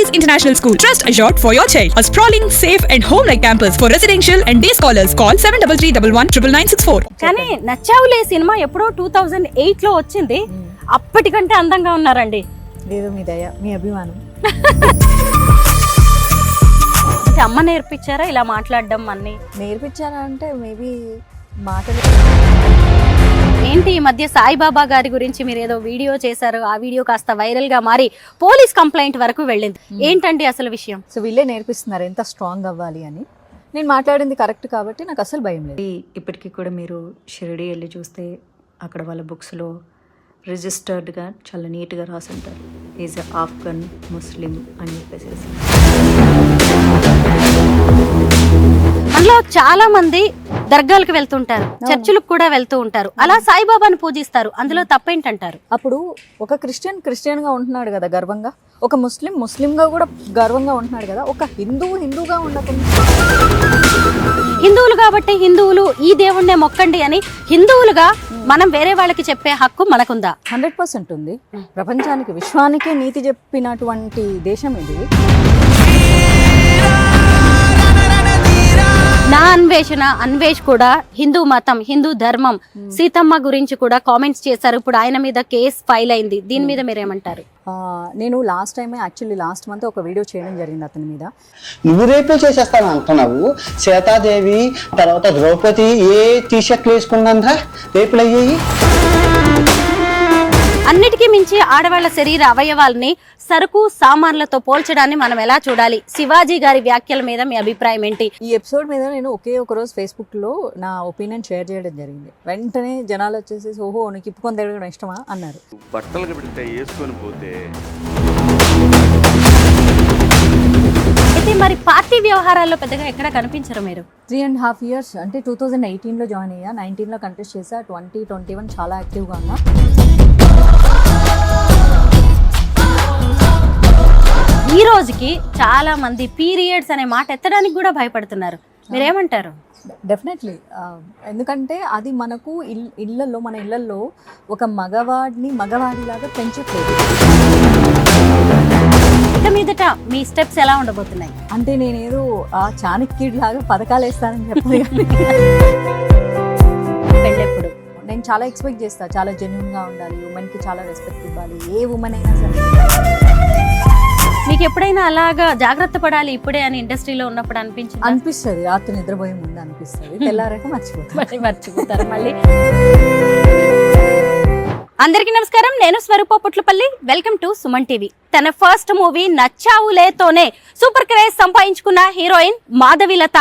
Kali's International School. Trust assured for your child. A sprawling, safe and home-like campus for residential and day scholars. Call 7331 కానీ Nachavule cinema ఎప్పుడో 2008 లో వచ్చింది. అప్పటికంటే అందంగా ఉన్నారండి. లేదు మీ దయ, మీ అభిమానం. అంటే అమ్మ నేర్పించారా ఇలా మాట్లాడడం అన్ని? నేర్పించారా అంటే మేబీ మాటలు. ఏంటి ఈ మధ్య సాయిబాబా గారి గురించి మీరు ఏదో వీడియో చేశారు, ఆ వీడియో కాస్త వైరల్ గా మారి పోలీస్ కంప్లైంట్ వరకు వెళ్ళింది. ఏంటండి అసలు విషయం? సో వీళ్ళే నేర్పిస్తున్నారు ఎంత స్ట్రాంగ్ అవ్వాలి అని. నేను మాట్లాడింది కరెక్ట్ కాబట్టి నాకు అసలు భయం లేదు. ఇప్పటికీ కూడా మీరు షిరిడి వెళ్ళి చూస్తే అక్కడ వాళ్ళ బుక్స్లో రిజిస్టర్డ్గా చాలా నీట్గా రాసి ఉంటారు, ఈజ్ ఎ ఆఫ్ఘన్ ముస్లిం అని చెప్పేసి. అందులో చాలా మంది దర్గాలకు వెళ్తుంటారు, చర్చిలకు కూడా వెళ్తూ ఉంటారు, అలా సాయిబాబాని పూజిస్తారు. అందులో తప్పేంటంటారు? అప్పుడు ఒక క్రిస్టియన్ గా ఉంటున్నాడు కదా గర్వంగా, ఒక ముస్లిం గా కూడా గర్వంగా ఉంటున్నాడు కదా, ఒక హిందూగా ఉండకుండా. హిందువులు కాబట్టి హిందువులు ఈ దేవుణ్ణే మొక్కండి అని హిందువులుగా మనం వేరే వాళ్ళకి చెప్పే హక్కు మనకుందా? 100% ఉంది. ప్రపంచానికి విశ్వానికే నీతి చెప్పినటువంటి దేశం ఇది. నా అన్వేష్ కూడా హిందూ మతం, హిందూ ధర్మం, సీతమ్మ గురించి కూడా కామెంట్స్ చేశారు. ఇప్పుడు ఆయన మీద కేసు ఫైల్ అయింది. దీని మీద మీరేమంటారు? నేను లాస్ట్ మంత్ ఒక వీడియో చేయడం జరిగింది అతని మీద. నువ్వు రేపే చేసేస్తాను అంటున్నావు. సీతాదేవి తర్వాత ద్రౌపది ఏ టీషర్ట్లు వేసుకున్నంత రేపులు అయ్యాయి. అన్నిటికీ మించి ఆడవాళ్ల శరీర అవయవాల్ని సరుకు సామాన్లతో పోల్చడాన్ని మనం ఎలా చూడాలి? శివాజీ గారి వ్యాఖ్యల మీద మీ అభిప్రాయం ఏంటి? ఈ ఎపిసోడ్ మీద నేను ఒకే ఒక రోజు ఫేస్బుక్ లో నా ఒపీనియన్ షేర్ చేయడం జరిగింది. వెంటనే జనాలు వచ్చేసి ఓహో నీకు ఇప్పుకొని తిరగడం ఇష్టమా అన్నారు. బట్టలు వేసుకొని పోతే అయితే మరి పార్టీ వ్యవహారాల్లో పెద్దగా ఎక్కడ కనిపించరు మీరు? 3.5 years అంటే 2018 లో జాయిన్ అయ్యా, 19 లో కంటెస్ట్ చేసా, 2021 చాలా యాక్టివ్గా ఉన్నా. ఈ రోజుకి చాలా మంది పీరియడ్స్ అనే మాట ఎత్తడానికి కూడా భయపడుతున్నారు. మీరేమంటారు? డెఫినెట్లీ. ఎందుకంటే అది మనకు మన ఇళ్లలో ఒక మగవాడిలాగా పెంచట్లేదు. ఇక మీదట మీ స్టెప్స్ ఎలా ఉండబోతున్నాయి? అంటే నేనేదో ఆ చాణక్యుడిలాగా పథకాలు వేస్తానని చెప్పాలి. పెళ్ళెప్పుడు నేను చాలా ఎక్స్పెక్ట్ చేస్తా, చాలా జెన్యూన్గా ఉండాలి, ఉమెన్కి చాలా రెస్పెక్ట్ ఇవ్వాలి, ఏ ఉమెన్ అయినా సరే. మీకు ఎప్పుడైనా అలాగా జాగ్రత్త పడాలి ఇప్పుడే అని ఇండస్ట్రీలో ఉన్నప్పుడు అనిపిస్తుంది? రాత్రి నిద్రపోయే ముందు అనిపిస్తుంది, తెల్లారాక మర్చిపోతారు మళ్ళీ. అందరికీ నమస్కారం, నేను Swaroopa Putlapalli. Welcome to Suman TV. తన ఫస్ట్ మూవీ నచ్చావులేతోనే సూపర్ క్రేజ్ సంపాదించుకున్న హీరోయిన్ మాధవిలత.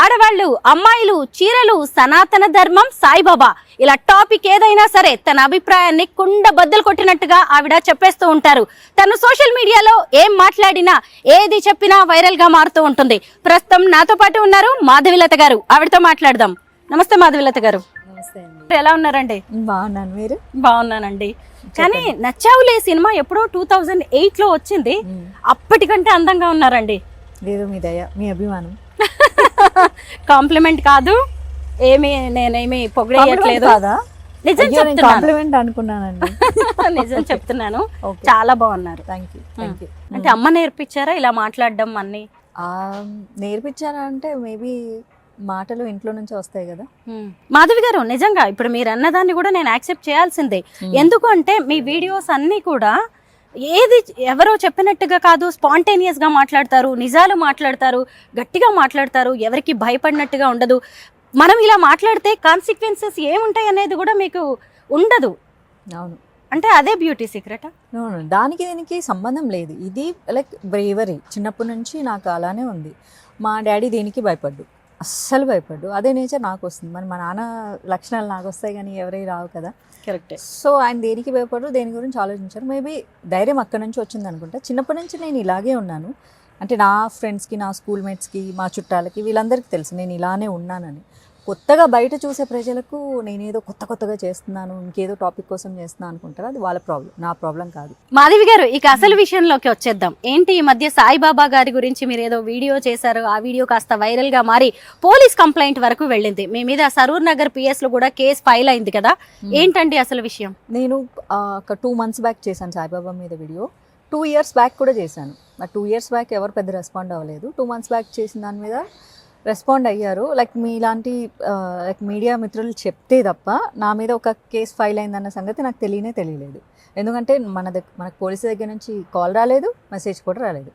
ఆడవాళ్ళు, అమ్మాయిలు, చీరలు, సనాతన ధర్మం, సాయిబాబా, ఇలా టాపిక్ ఏదైనా సరే తన అభిప్రాయాన్ని కుండ బద్దలు కొట్టినట్టుగా ఆవిడ చెప్పేస్తూ ఉంటారు. తను సోషల్ మీడియాలో ఏం మాట్లాడినా, ఏది చెప్పినా వైరల్ గా మారుతూ ఉంటుంది. ప్రస్తుతం నాతో పాటు ఉన్నారు మాధవిలత గారు. ఆవిడతో మాట్లాడదాం. నమస్తే మాధవిలత గారు. నమస్తే అండి. ఎలా ఉన్నారండి? బాగున్నాను, మీరు? బాగున్నానండి. కానీ నచ్చావులే సినిమా ఎప్పుడో 2008 లో వచ్చింది. అప్పటికంటే అందంగా ఉన్నారండి. లేదు మీ దయ, మీ అభిమానం. కాంప్లిమెంట్ కాదు, నేనేమి పొగిడేయట్లేదు. నిజం కాంప్లిమెంట్ అనుకున్నానండి. నిజం చెప్తున్నాను, చాలా బాగున్నారు. Thank you. అంటే అమ్మ నేర్పించారా ఇలా మాట్లాడడం అన్ని? నేర్పించారా అంటే మేబీ మాటలు ఇంట్లో నుంచి వస్తాయి కదా. మాధవి గారు, నిజంగా ఇప్పుడు మీరు అన్నదాన్ని కూడా నేను యాక్సెప్ట్ చేయాల్సిందే. ఎందుకు అంటే మీ వీడియోస్ అన్ని కూడా ఏది ఎవరో చెప్పినట్టుగా కాదు, స్పాంటేనియస్ గా మాట్లాడతారు, నిజాలు మాట్లాడతారు, గట్టిగా మాట్లాడతారు, ఎవరికి భయపడినట్టుగా ఉండదు. మనం ఇలా మాట్లాడితే కాన్సిక్వెన్సెస్ ఏముంటాయి అనేది కూడా మీకు ఉండదు. అవును, అంటే అదే బ్యూటీ సీక్రెట్. దానికి దీనికి సంబంధం లేదు. ఇది లైక్ బ్రేవరీ. చిన్నప్పటి నుంచి నాకు అలానే ఉంది. మా డాడీ దేనికి భయపడ్డు, అస్సలు భయపడ్డు. అదే నేచర్ నాకు వస్తుంది. మరి మా నాన్న లక్షణాలు నాకు వస్తాయి కానీ ఎవరై రావు కదా. కరెక్టే. సో ఆయన దేనికి భయపడరు, దేని గురించి ఆలోచించారు. మేబీ ధైర్యం అక్కడి నుంచి వచ్చింది అనుకుంటా. చిన్నప్పటి నుంచి నేను ఇలాగే ఉన్నాను. అంటే నా ఫ్రెండ్స్కి, నా స్కూల్ మేట్స్కి, మా చుట్టాలకి, వీళ్ళందరికీ తెలుసు నేను ఇలానే ఉన్నానని. కొత్తగా బయట చూసే ప్రజలకు నేనేదో కొత్తగా చేస్తున్నాను, ఇంకేదో టాపిక్ కోసం చేస్తున్నాను అనుకుంటారు. అది వాళ్ళ ప్రాబ్లం, నా ప్రాబ్లం కాదు. మాధవి గారు, ఇక అసలు విషయంలోకి వచ్చేద్దాం. ఏంటి ఈ మధ్య సాయిబాబా గారి గురించి మీరు ఏదో వీడియో చేశారు, ఆ వీడియో కాస్త వైరల్ గా మారి పోలీస్ కంప్లైంట్ వరకు వెళ్ళింది. మీ మీద సరూర్ నగర్ పిఎస్ లో కూడా కేసు ఫైల్ అయింది కదా. ఏంటండి అసలు విషయం? నేను ఒక 2 months బ్యాక్ చేశాను సాయిబాబా మీద వీడియో. 2 years బ్యాక్ కూడా చేశాను. ఆ 2 years బ్యాక్ ఎవరు పెద్ద రెస్పాండ్ అవ్వలేదు. 2 months బ్యాక్ చేసిన దాని మీద రెస్పాండ్ అయ్యారు. లైక్ మీలాంటి లైక్ మీడియా మిత్రులు చెప్తే తప్ప నా మీద ఒక కేసు ఫైల్ అయిందన్న సంగతి నాకు తెలియలేదు. ఎందుకంటే మనకు పోలీసు దగ్గర నుంచి కాల్ రాలేదు, మెసేజ్ కూడా రాలేదు.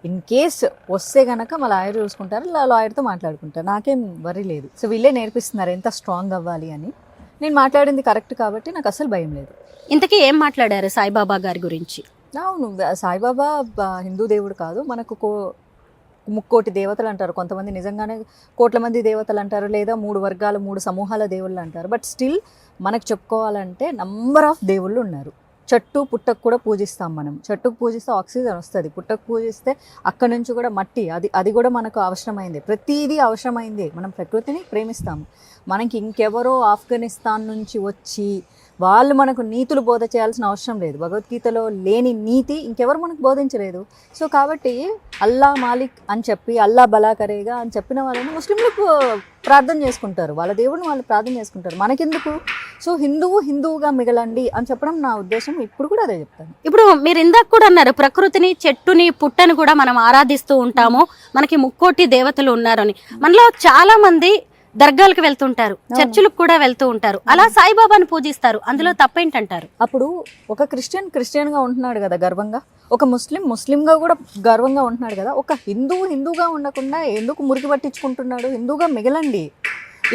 ఇన్ కేస్ వస్తే కనుక మా లాయర్ చూసుకుంటారు, లాయర్తో మాట్లాడుకుంటారు, నాకేం వరి లేదు. సో వీళ్ళే నేర్పిస్తున్నారు ఎంత స్ట్రాంగ్ అవ్వాలి అని. నేను మాట్లాడింది కరెక్ట్ కాబట్టి నాకు అసలు భయం లేదు. ఇంతకీ ఏం మాట్లాడారు సాయిబాబా గారి గురించి? అవును, సాయిబాబా హిందూ దేవుడు కాదు, మనకు ముక్కోటి దేవతలు అంటారు, కొంతమంది నిజంగానే కోట్ల మంది దేవతలు అంటారు, లేదా 3 వర్గాలు 3 సమూహాల దేవుళ్ళు అంటారు. బట్ స్టిల్ మనకు చెప్పుకోవాలంటే నంబర్ ఆఫ్ దేవుళ్ళు ఉన్నారు. చెట్టు పుట్టకు కూడా పూజిస్తాం మనం. చెట్టుకు పూజిస్తే ఆక్సిజన్ వస్తుంది, పుట్టకు పూజిస్తే అక్కడి నుంచి కూడా మట్టి, అది కూడా మనకు అవసరమైంది. ప్రతిదీ అవసరమైంది. మనం ప్రకృతిని ప్రేమిస్తాము. మనకి ఇంకెవరో ఆఫ్ఘనిస్తాన్ నుంచి వచ్చి వాళ్ళు మనకు నీతులు బోధ చేయాల్సిన అవసరం లేదు. భగవద్గీతలో లేని నీతి ఇంకెవరు మనకు బోధించలేదు. సో కాబట్టి అల్లా మాలిక్ అని చెప్పి, అల్లా బలా కరేగా అని చెప్పిన వాళ్ళని ముస్లింలు ప్రార్థన చేసుకుంటారు, వాళ్ళ దేవుడిని వాళ్ళు ప్రార్థన చేసుకుంటారు. మనకెందుకు? సో హిందువుగా మిగలండి అని చెప్పడం నా ఉద్దేశం. ఇప్పుడు కూడా అదే చెప్తాను. ఇప్పుడు మీరు ఇందాక కూడా అన్నారు, ప్రకృతిని, చెట్టుని, పుట్టని కూడా మనం ఆరాధిస్తూ ఉంటాము, మనకి ముక్కోటి దేవతలు ఉన్నారని. మనలో చాలా మంది దర్గాలకు వెళ్తుంటారు, చర్చిలకు కూడా వెళ్తూ ఉంటారు, అలా సాయిబాబాను పూజిస్తారు. అందులో తప్పేంటంటారు? అప్పుడు ఒక క్రిస్టియన్గా ఉంటున్నాడు కదా గర్వంగా, ఒక ముస్లింగా కూడా గర్వంగా ఉంటున్నాడు కదా. ఒక హిందూగా ఉండకుండా ఎందుకు మురికి పట్టించుకుంటున్నాడు? హిందూగా మిగలండి.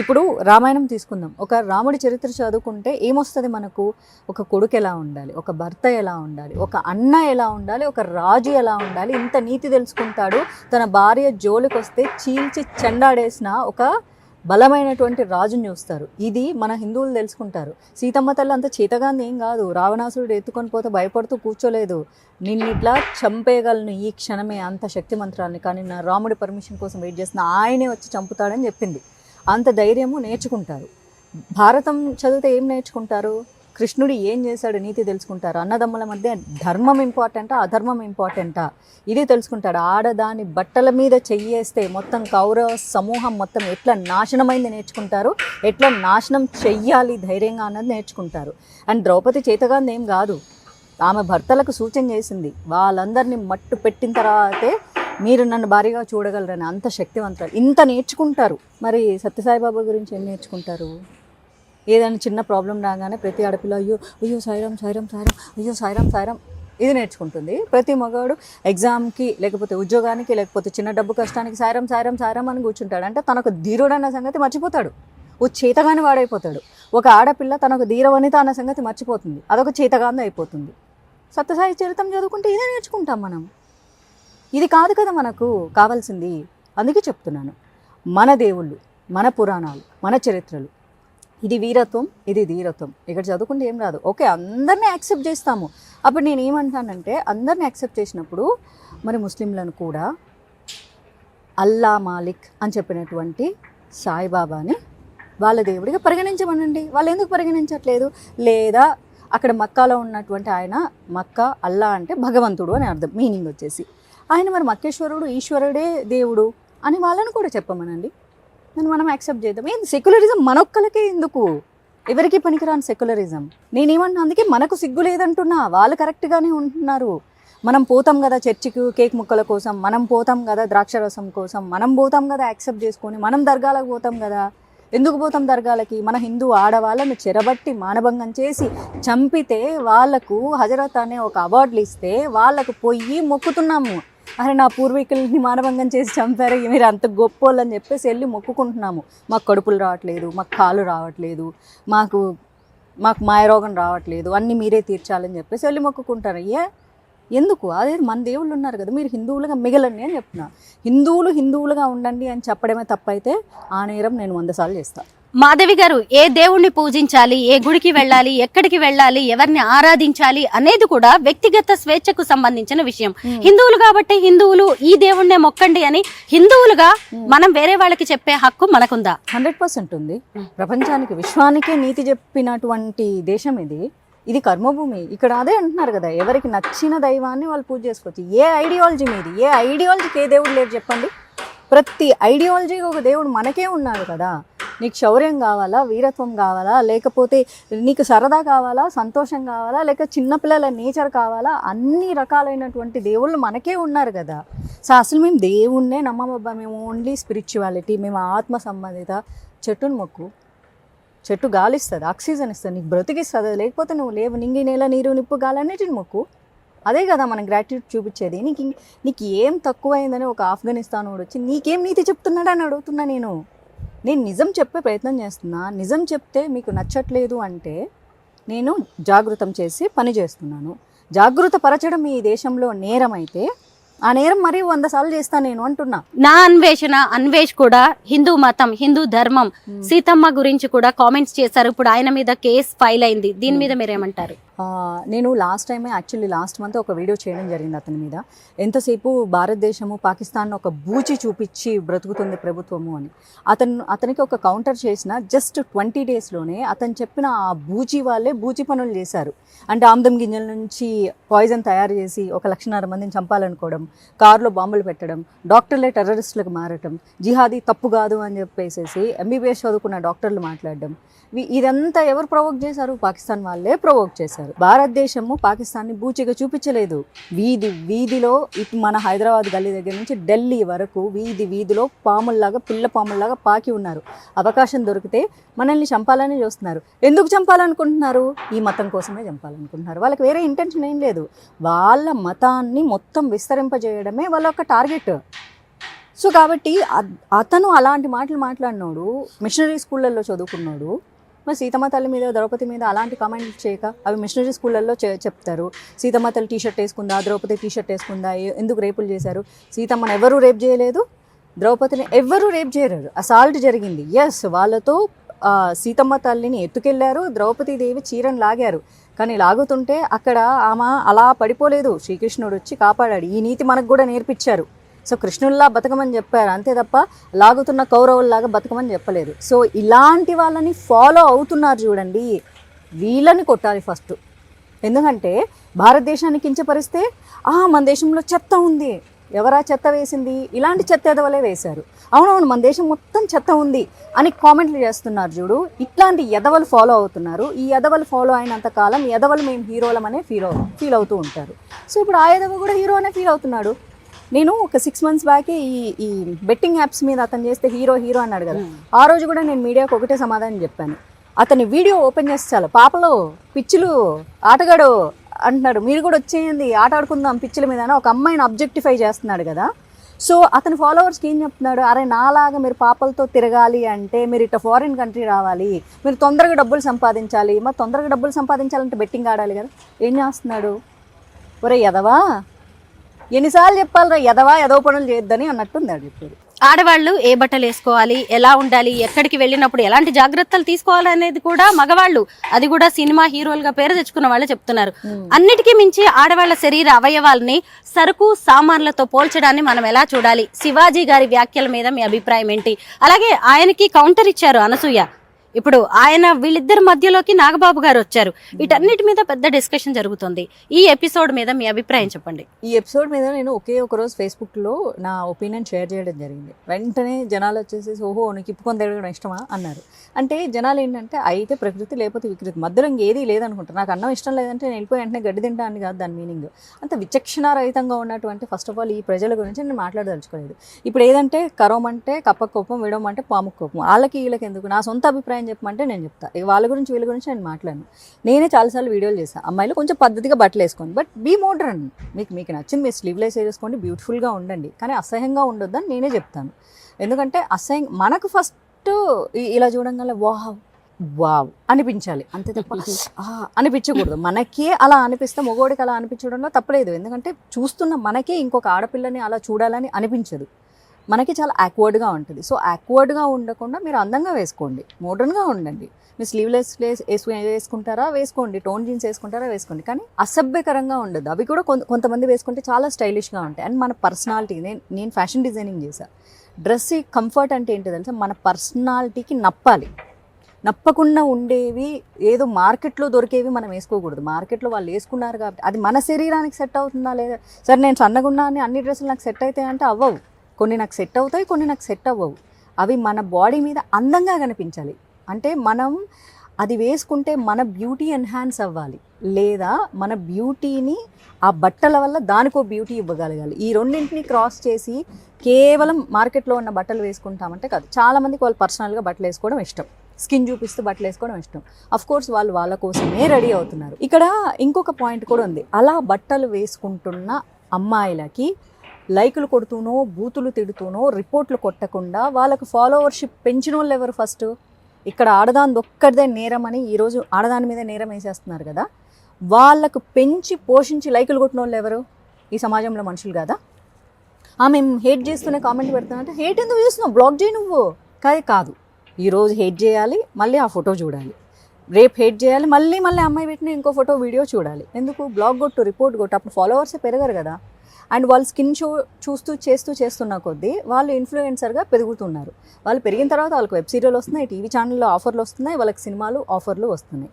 ఇప్పుడు రామాయణం తీసుకుందాం. ఒక రాముడి చరిత్ర చదువుకుంటే ఏమొస్తుంది మనకు? ఒక కొడుకు ఎలా ఉండాలి, ఒక భర్త ఎలా ఉండాలి, ఒక అన్న ఎలా ఉండాలి, ఒక రాజు ఎలా ఉండాలి, ఇంత నీతి తెలుసుకుంటాడు. తన భార్య జోలికి వస్తే చీల్చి చెండాడేసిన ఒక బలమైనటువంటి రాజుని చూస్తారు. ఇది మన హిందువులు తెలుసుకుంటారు. సీతమ్మ తల్లి అంత చేతగాంది ఏం కాదు. రావణాసురుడు ఎత్తుకొని పోతే భయపడుతూ కూర్చోలేదు. నిన్నిట్లా చంపేయగలను ఈ క్షణమే, అంత శక్తి మంత్రాన్ని. కానీ నా రాముడి పర్మిషన్ కోసం వెయిట్ చేసిన ఆయనే వచ్చి చంపుతాడని చెప్పింది. అంత ధైర్యము నేర్చుకుంటారు. భారతం చదివితే ఏం నేర్చుకుంటారు? కృష్ణుడు ఏం చేశాడు నీతి తెలుసుకుంటారు. అన్నదమ్ముల మధ్య ధర్మం ఇంపార్టెంటా, అధర్మం ఇంపార్టెంటా, ఇది తెలుసుకుంటాడు. ఆడదాని బట్టల మీద చెయ్యేస్తే మొత్తం కౌరవ సమూహం మొత్తం ఎట్లా నాశనమైంది నేర్చుకుంటారు, ఎట్లా నాశనం చెయ్యాలి ధైర్యంగా అన్నది నేర్చుకుంటారు. అండ్ ద్రౌపది చేతగాంది ఏం కాదు, ఆమె భర్తలకు సూచన చేసింది. వాళ్ళందరినీ మట్టు పెట్టిన తర్వాతే మీరు నన్ను భారీగా చూడగలరని. అంత శక్తివంతులు. ఇంత నేర్చుకుంటారు. మరి సత్యసాయిబాబా గురించి ఏం నేర్చుకుంటారు? ఏదైనా చిన్న ప్రాబ్లం రాగానే ప్రతి ఆడపిల్ల అయ్యో సాయిరాం సాయిరాం సాయిరాం, అయ్యో సాయిరాం సాయిరాం ఇది నేర్చుకుంటుంది. ప్రతి మగాడు ఎగ్జామ్కి, లేకపోతే ఉద్యోగానికి, లేకపోతే చిన్న డబ్బు కష్టానికి సాయిరాం సాయిరాం సాయిరాం అని కూర్చుంటాడు. అంటే తనకు ధీరుడు అన్న సంగతి మర్చిపోతాడు, ఓ చేతగాని వాడైపోతాడు. ఒక ఆడపిల్ల తనకు ధీరవనిత అన్న సంగతి మర్చిపోతుంది, అదొక చేతగాంది అయిపోతుంది. సత్యసాయి చరిత్రం చదువుకుంటే ఇదే నేర్చుకుంటాం మనం. ఇది కాదు కదా మనకు కావాల్సింది. అందుకే చెప్తున్నాను, మన దేవుళ్ళు, మన పురాణాలు, మన చరిత్రలు, ఇది వీరత్వం, ఇది ధీరత్వం. ఇక్కడ చదువుకుంటే ఏం రాదు. ఓకే, అందరినీ యాక్సెప్ట్ చేస్తాము. అప్పుడు నేను ఏమంటానంటే, అందరినీ యాక్సెప్ట్ చేసినప్పుడు మరి ముస్లింలను కూడా అల్లా మాలిక్ అని చెప్పినటువంటి సాయిబాబాని వాళ్ళ దేవుడిగా పరిగణించమనండి. వాళ్ళు ఎందుకు పరిగణించట్లేదు? లేదా అక్కడ మక్కాలో ఉన్నటువంటి ఆయన, మక్కా అల్లా అంటే భగవంతుడు అని అర్థం, మీనింగ్ వచ్చేసి. ఆయన మరి మక్కేశ్వరుడు, ఈశ్వరుడే దేవుడు అని వాళ్ళని కూడా చెప్పమనండి. మనం యాక్సెప్ట్ చేద్దాం. ఏంది సెక్యులరిజం మనొక్కలకే ఎందుకు? ఎవరికి పనికిరాని సెక్యులరిజం. నేనేమన్నా అందుకే మనకు సిగ్గు లేదంటున్నా, వాళ్ళు కరెక్ట్గానే ఉంటున్నారు. మనం పోతాం కదా చర్చికి కేక్ ముక్కల కోసం, మనం పోతాం కదా ద్రాక్షరసం కోసం, మనం పోతాం కదా యాక్సెప్ట్ చేసుకొని, మనం దర్గాలకు పోతాం కదా. ఎందుకు పోతాం దర్గాలకి? మన హిందూ ఆడవాళ్ళను చెరబట్టి మానభంగం చేసి చంపితే వాళ్ళకు హజరత్ అనే ఒక అవార్డులు ఇస్తే వాళ్ళకు పోయి మొక్కుతున్నాము. అరే నా పూర్వీకుల్ని మానభంగం చేసి చంపారు, మీరు అంత గొప్పోళ్ళు అని చెప్పేసి వెళ్ళి మొక్కుకుంటున్నాము. మాకు కడుపులు రావట్లేదు, మాకు కాళ్ళు రావట్లేదు, మాకు మాయరోగం రావట్లేదు, అన్నీ మీరే తీర్చాలని చెప్పేసి వెళ్ళి మొక్కుకుంటారు. ఎందుకు? అదే మన దేవుళ్ళు ఉన్నారు కదా, మీరు హిందువులుగా మిగలండి అని చెప్తున్నా. హిందువులుగా ఉండండి అని చెప్పడమే తప్పైతే ఆ నేరం నేను 100 సార్లు చేస్తాను. మాధవి గారు, ఏ దేవుణ్ణి పూజించాలి, ఏ గుడికి వెళ్ళాలి, ఎక్కడికి వెళ్ళాలి, ఎవరిని ఆరాధించాలి అనేది కూడా వ్యక్తిగత స్వేచ్ఛకు సంబంధించిన విషయం. హిందువులు కాబట్టి హిందువులు ఈ దేవుణ్ణే మొక్కండి అని హిందువులుగా మనం వేరే వాళ్ళకి చెప్పే హక్కు మనకుందా? 100% ఉంది. ప్రపంచానికి, విశ్వానికే నీతి చెప్పినటువంటి దేశం ఇది. ఇది కర్మభూమి. ఇక్కడ అదే అంటున్నారు కదా, ఎవరికి నచ్చిన దైవాన్ని వాళ్ళు పూజ చేసుకోవచ్చు. ఏ ఐడియాలజీ మీది? ఏ ఐడియాలజీకి ఏ దేవుడు లేరు చెప్పండి? ప్రతి ఐడియాలజీకి ఒక దేవుడు మనకే ఉన్నాడు కదా. నీకు శౌర్యం కావాలా, వీరత్వం కావాలా, లేకపోతే నీకు సరదా కావాలా, సంతోషం కావాలా, లేక చిన్నపిల్లల నేచర్ కావాలా, అన్ని రకాలైనటువంటి దేవుళ్ళు మనకే ఉన్నారు కదా. సో అసలు మేము దేవుణ్ణే నమ్మమబ్బా, మేము ఓన్లీ స్పిరిచువాలిటీ, మేము ఆత్మ సంబంధిత. చెట్టును మొక్కు, చెట్టు గాలి ఇస్తుంది, ఆక్సిజన్ ఇస్తుంది, నీకు బ్రతికిస్తుంది. లేకపోతే నువ్వు లేవు. నింగి నేల నీరు నిప్పు గాలి అన్నిటిని మొక్కు. అదే కదా మనం గ్రాటిట్యూడ్ చూపించేది. నీకు ఏం తక్కువైందని ఒక ఆఫ్ఘనిస్తాన్ వాడు వచ్చి నీకేం నీతి చెప్తున్నాడు అని అడుగుతున్నా. నేను నిజం చెప్పే ప్రయత్నం చేస్తున్నా. నిజం చెప్తే మీకు నచ్చట్లేదు అంటే నేను జాగృతం చేసి పని చేస్తున్నాను. జాగృత పరచడం ఈ దేశంలో నేరం అయితే ఆ నేరం మరీ 100 సార్లు చేస్తాను నేను అంటున్నా. నా అన్వేష్ కూడా హిందూ మతం, హిందూ ధర్మం, సీతమ్మ గురించి కూడా కామెంట్స్ చేశారు. ఇప్పుడు ఆయన మీద కేసు ఫైల్ అయింది. దీని మీద మీరేమంటారు? నేను లాస్ట్ మంత్ ఒక వీడియో చేయడం జరిగింది అతని మీద. ఎంతసేపు భారతదేశము పాకిస్తాన్ ఒక బూచి చూపించి బ్రతుకుతుంది ప్రభుత్వము అని. అతనికి ఒక కౌంటర్ చేసిన జస్ట్ 20 డేస్లోనే అతను చెప్పిన ఆ బూచి వాళ్ళే బూచి పనులు చేశారు. అంటే ఆమ్దం గింజల నుంచి పాయిజన్ తయారు చేసి 1,00,000 మందిని చంపాలనుకోవడం, కారులో బాంబులు పెట్టడం, డాక్టర్లే టెర్రరిస్టులకు మారటం, జిహాదీ తప్పు కాదు అని చెప్పేసి ఎంబీబీఎస్ చదువుకున్న డాక్టర్లు మాట్లాడడం. ఇదంతా ఎవరు ప్రొవోక్ చేశారు? పాకిస్తాన్ వాళ్ళే ప్రొవోక్ చేశారు. భారతదేశము పాకిస్తాన్ని బూచిగా చూపించలేదు. వీధిలో మన హైదరాబాద్ గల్లీ దగ్గర నుంచి ఢిల్లీ వరకు వీధిలో పిల్ల పాముల్లాగా పాకి ఉన్నారు. అవకాశం దొరికితే మనల్ని చంపాలని చూస్తున్నారు. ఎందుకు చంపాలనుకుంటున్నారు? ఈ మతం కోసమే చంపాలనుకుంటున్నారు. వాళ్ళకి వేరే ఇంటెన్షన్ ఏం లేదు. వాళ్ళ మతాన్ని మొత్తం విస్తరింపజేయడమే వాళ్ళ ఒక టార్గెట్. సో కాబట్టి అతను అలాంటి మాటలు మాట్లాడినోడు, మిషనరీ స్కూళ్ళల్లో చదువుకున్నాడు. మరి సీతమ్మ తల్లి మీద, ద్రౌపది మీద అలాంటి కామెంట్లు చేయక, అవి మిషనరీ స్కూళ్ళల్లో చెప్తారు. సీతమ్మ తల్లి టీషర్ట్ వేసుకుందా, ద్రౌపది టీషర్ట్ వేసుకుందా, ఎందుకు రేపులు చేశారు? సీతమ్మను ఎవరూ రేప్ చేయలేదు, ద్రౌపదిని ఎవరూ రేప్ చేయలేదు. అసాల్ట్ జరిగింది. ఎస్, వాళ్ళతో సీతమ్మ తల్లిని ఎత్తుకెళ్లారు, ద్రౌపదీదేవి చీరను లాగారు. కానీ లాగుతుంటే అక్కడ ఆమె అలా పడిపోలేదు. శ్రీకృష్ణుడు వచ్చి కాపాడాడు. ఈ నీతి మనకు కూడా నేర్పించారు. సో కృష్ణుల్లా బతకమని చెప్పారు అంతే తప్ప లాగుతున్న కౌరవుల్లాగా బతకమని చెప్పలేదు. సో ఇలాంటి వాళ్ళని ఫాలో అవుతున్నారు చూడండి, వీళ్ళని కొట్టాలి ఫస్ట్. ఎందుకంటే భారతదేశాన్ని కించపరిస్తే మన దేశంలో చెత్త ఉంది, ఎవరా చెత్త వేసింది? ఇలాంటి చెత్త ఎదవలే వేశారు. అవునవును, మన దేశం మొత్తం చెత్త ఉంది అని కామెంట్లు చేస్తున్నారు చూడు. ఇట్లాంటి ఎదవలు ఫాలో అవుతున్నారు. ఈ ఎదవలు ఫాలో అయినంత కాలం ఎదవలు మేము హీరోలమనే ఫీల్ అవుతూ ఉంటారు. సో ఇప్పుడు ఆ ఎదవ కూడా హీరో అనే ఫీల్ అవుతున్నాడు. నేను ఒక 6 months బ్యాకే ఈ బెట్టింగ్ యాప్స్ మీద అతను చేస్తే హీరో అన్నాడు కదా. ఆ రోజు కూడా నేను మీడియాకు ఒకటే సమాధానం చెప్పాను. అతని వీడియో ఓపెన్ చేస్తే చాలు, పాపలు పిచ్చులు ఆటగాడు అంటున్నాడు, మీరు కూడా వచ్చేయండి ఆట ఆడుకుందాం పిచ్చుల మీద అని ఒక అమ్మాయిని అబ్జెక్టిఫై చేస్తున్నాడు కదా. సో అతని ఫాలోవర్స్కి ఏం చెప్తున్నాడు? అరే నాలాగా మీరు పాపలతో తిరగాలి అంటే మీరు ఇట్లా ఫారిన్ కంట్రీ రావాలి, మీరు తొందరగా డబ్బులు సంపాదించాలి. మరి తొందరగా డబ్బులు సంపాదించాలంటే బెట్టింగ్ ఆడాలి కదా. ఏం చేస్తున్నాడు? ఒరే ఎదవా, ఎన్నిసార్లు చెప్పాలరా ఎదవ పనులు చేయొద్దని అన్నట్టుంది అది. ఇప్పుడు ఆడవాళ్ళు ఏ బట్టలు వేసుకోవాలి, ఎలా ఉండాలి, ఎక్కడికి వెళ్ళినప్పుడు ఎలాంటి జాగ్రత్తలు తీసుకోవాలి అనేది కూడా మగవాళ్ళు, అది కూడా సినిమా హీరోలుగా పేరు తెచ్చుకున్న వాళ్ళే చెప్తున్నారు. అన్నిటికీ మించి ఆడవాళ్ల శరీర అవయవాల్ని సరుకు సామాన్లతో పోల్చడాన్ని మనం ఎలా చూడాలి? శివాజీ గారి వ్యాఖ్యల మీద మీ అభిప్రాయం ఏంటి? అలాగే ఆయనకి కౌంటర్ ఇచ్చారు అనసూయ. ఇప్పుడు ఆయన వీళ్ళిద్దరి మధ్యలోకి నాగబాబు గారు వచ్చారు. వీటన్నిటి మీద పెద్ద డిస్కషన్ జరుగుతుంది. ఈ ఎపిసోడ్ మీద మీ అభిప్రాయం చెప్పండి. ఈ ఎపిసోడ్ మీద నేను ఒక రోజు ఫేస్బుక్లో నా ఒపీనియన్ షేర్ చేయడం జరిగింది. వెంటనే జనాలు వచ్చేసి ఓహో నీకు ఇప్పుకొని తిరగడం ఇష్టమా అన్నారు. అంటే జనాలు ఏంటంటే అయితే ప్రకృతి లేకపోతే వికృతి, మధ్యలో ఇంకేదీ లేదనుకుంటారు. నాకు అన్నం ఇష్టం లేదంటే నేను వెళ్ళిపోయి వెంటనే గడ్డి తింటా అని కాదు దాని మీనింగ్. అంత విచక్షణారహితంగా ఉన్నటువంటి ఫస్ట్ ఆఫ్ ఆల్ ఈ ప్రజల గురించి నేను మాట్లాడదలుచుకోలేదు. ఇప్పుడు ఏదంటే కరోమంటే కప్ప కోపం, విడవమంటే పాము కోపం, వాళ్ళకి వీళ్ళకి ఎందుకు? నా సొంత అభిప్రాయం చెప్పమంటే నేను చెప్తా. వాళ్ళ గురించి వీళ్ళ గురించి నేను మాట్లాడను. నేనే చాలాసార్లు వీడియోలు చేస్తాను. అమ్మాయిలు కొంచెం పద్ధతిగా బట్టలు వేసుకోండి, బట్ బీ మోడ్రన్. మీకు నచ్చింది మీరు స్లీవ్లెస్ వేసుకోండి, బ్యూటిఫుల్గా ఉండండి, కానీ అసహ్యంగా ఉండొద్దని నేనే చెప్తాను. ఎందుకంటే మనకు ఫస్ట్ ఇలా చూడంగానే వావ్ అనిపించాలి అంతే తప్ప అనిపించకూడదు. మనకే అలా అనిపిస్తే మగోడికి అలా అనిపించడంలో తప్పలేదు. ఎందుకంటే చూస్తున్న మనకే ఇంకొక ఆడపిల్లని అలా చూడాలని అనిపించదు. మనకి చాలా యాక్వర్డ్గా ఉంటుంది. సో యాక్వర్డ్గా ఉండకుండా మీరు అందంగా వేసుకోండి, మోడర్న్గా ఉండండి. మీరు స్లీవ్లెస్ వేసుకుంటారా వేసుకోండి, టోన్ జీన్స్ వేసుకుంటారా వేసుకోండి, కానీ అసభ్యకరంగా ఉండదు. అవి కూడా కొంతమంది వేసుకుంటే చాలా స్టైలిష్గా ఉంటాయి. అండ్ మన పర్సనాలిటీ, నేను ఫ్యాషన్ డిజైనింగ్ చేశాను. డ్రెస్ కంఫర్ట్ అంటే ఏంటో తెలుసా? మన పర్సనాలిటీకి నప్పకుండా ఉండేవి, ఏదో మార్కెట్లో దొరికేవి మనం వేసుకోకూడదు. మార్కెట్లో వాళ్ళు వేసుకున్నారు కాబట్టి అది మన శరీరానికి సెట్ అవుతుందా లేదా? సరే నేను సన్నగున్నా అని అన్ని డ్రెస్సులు నాకు సెట్ అవుతాయి అంటే అవ్వవు. కొన్ని నాకు సెట్ అవుతాయి, కొన్ని నాకు సెట్ అవ్వవు. అవి మన బాడీ మీద అందంగా కనిపించాలి. అంటే మనం అది వేసుకుంటే మన బ్యూటీ ఎన్హాన్స్ అవ్వాలి, లేదా మన బ్యూటీని ఆ బట్టల వల్ల దానికో బ్యూటీ ఇవ్వగలగాలి. ఈ రెండింటిని క్రాస్ చేసి కేవలం మార్కెట్లో ఉన్న బట్టలు వేసుకుంటామంటే కాదు. చాలామందికి వాళ్ళు పర్సనల్గా బట్టలు వేసుకోవడం ఇష్టం, స్కిన్ చూపిస్తూ బట్టలు వేసుకోవడం ఇష్టం. అఫ్ కోర్స్ వాళ్ళు వాళ్ళ కోసమే రెడీ అవుతున్నారు. ఇక్కడ ఇంకొక పాయింట్ కూడా ఉంది. అలా బట్టలు వేసుకుంటున్న అమ్మాయిలకి లైకులు కొడుతూనో, బూతులు తిడుతూనో, రిపోర్ట్లు కొట్టకుండా వాళ్ళకు ఫాలోవర్షిప్ పెంచిన వాళ్ళు ఎవరు? ఫస్ట్ ఇక్కడ ఆడదాని ఒక్కడిదే నేరం అని ఈరోజు ఆడదాని మీద నేరం వేసేస్తున్నారు కదా. వాళ్ళకు పెంచి పోషించి లైకులు కొట్టిన వాళ్ళు ఎవరు? ఈ సమాజంలో మనుషులు కదా. మేము హేట్ చేస్తూనే కామెంట్ పెడుతున్నా, హేట్ ఎందుకు చేస్తున్నావు, బ్లాక్ చేయి నువ్వు. కాదు, ఈరోజు హేట్ చేయాలి, మళ్ళీ ఆ ఫోటో చూడాలి, రేపు హేట్ చేయాలి, మళ్ళీ అమ్మాయి పెట్టిన ఇంకో ఫోటో వీడియో చూడాలి. ఎందుకు? బ్లాగ్ కొట్టు, రిపోర్ట్ కొట్టు, అప్పుడు ఫాలోవర్సే పెరగరు కదా. అండ్ వాళ్ళు స్కిన్ షో చేస్తున్న కొద్దీ వాళ్ళు ఇన్ఫ్లుయెన్సర్గా పెరుగుతున్నారు. వాళ్ళు పెరిగిన తర్వాత వాళ్ళకి వెబ్ సీరియల్ వస్తున్నాయి, టీవీ ఛానల్లో ఆఫర్లు వస్తున్నాయి, వాళ్ళకి సినిమాలు ఆఫర్లు వస్తున్నాయి.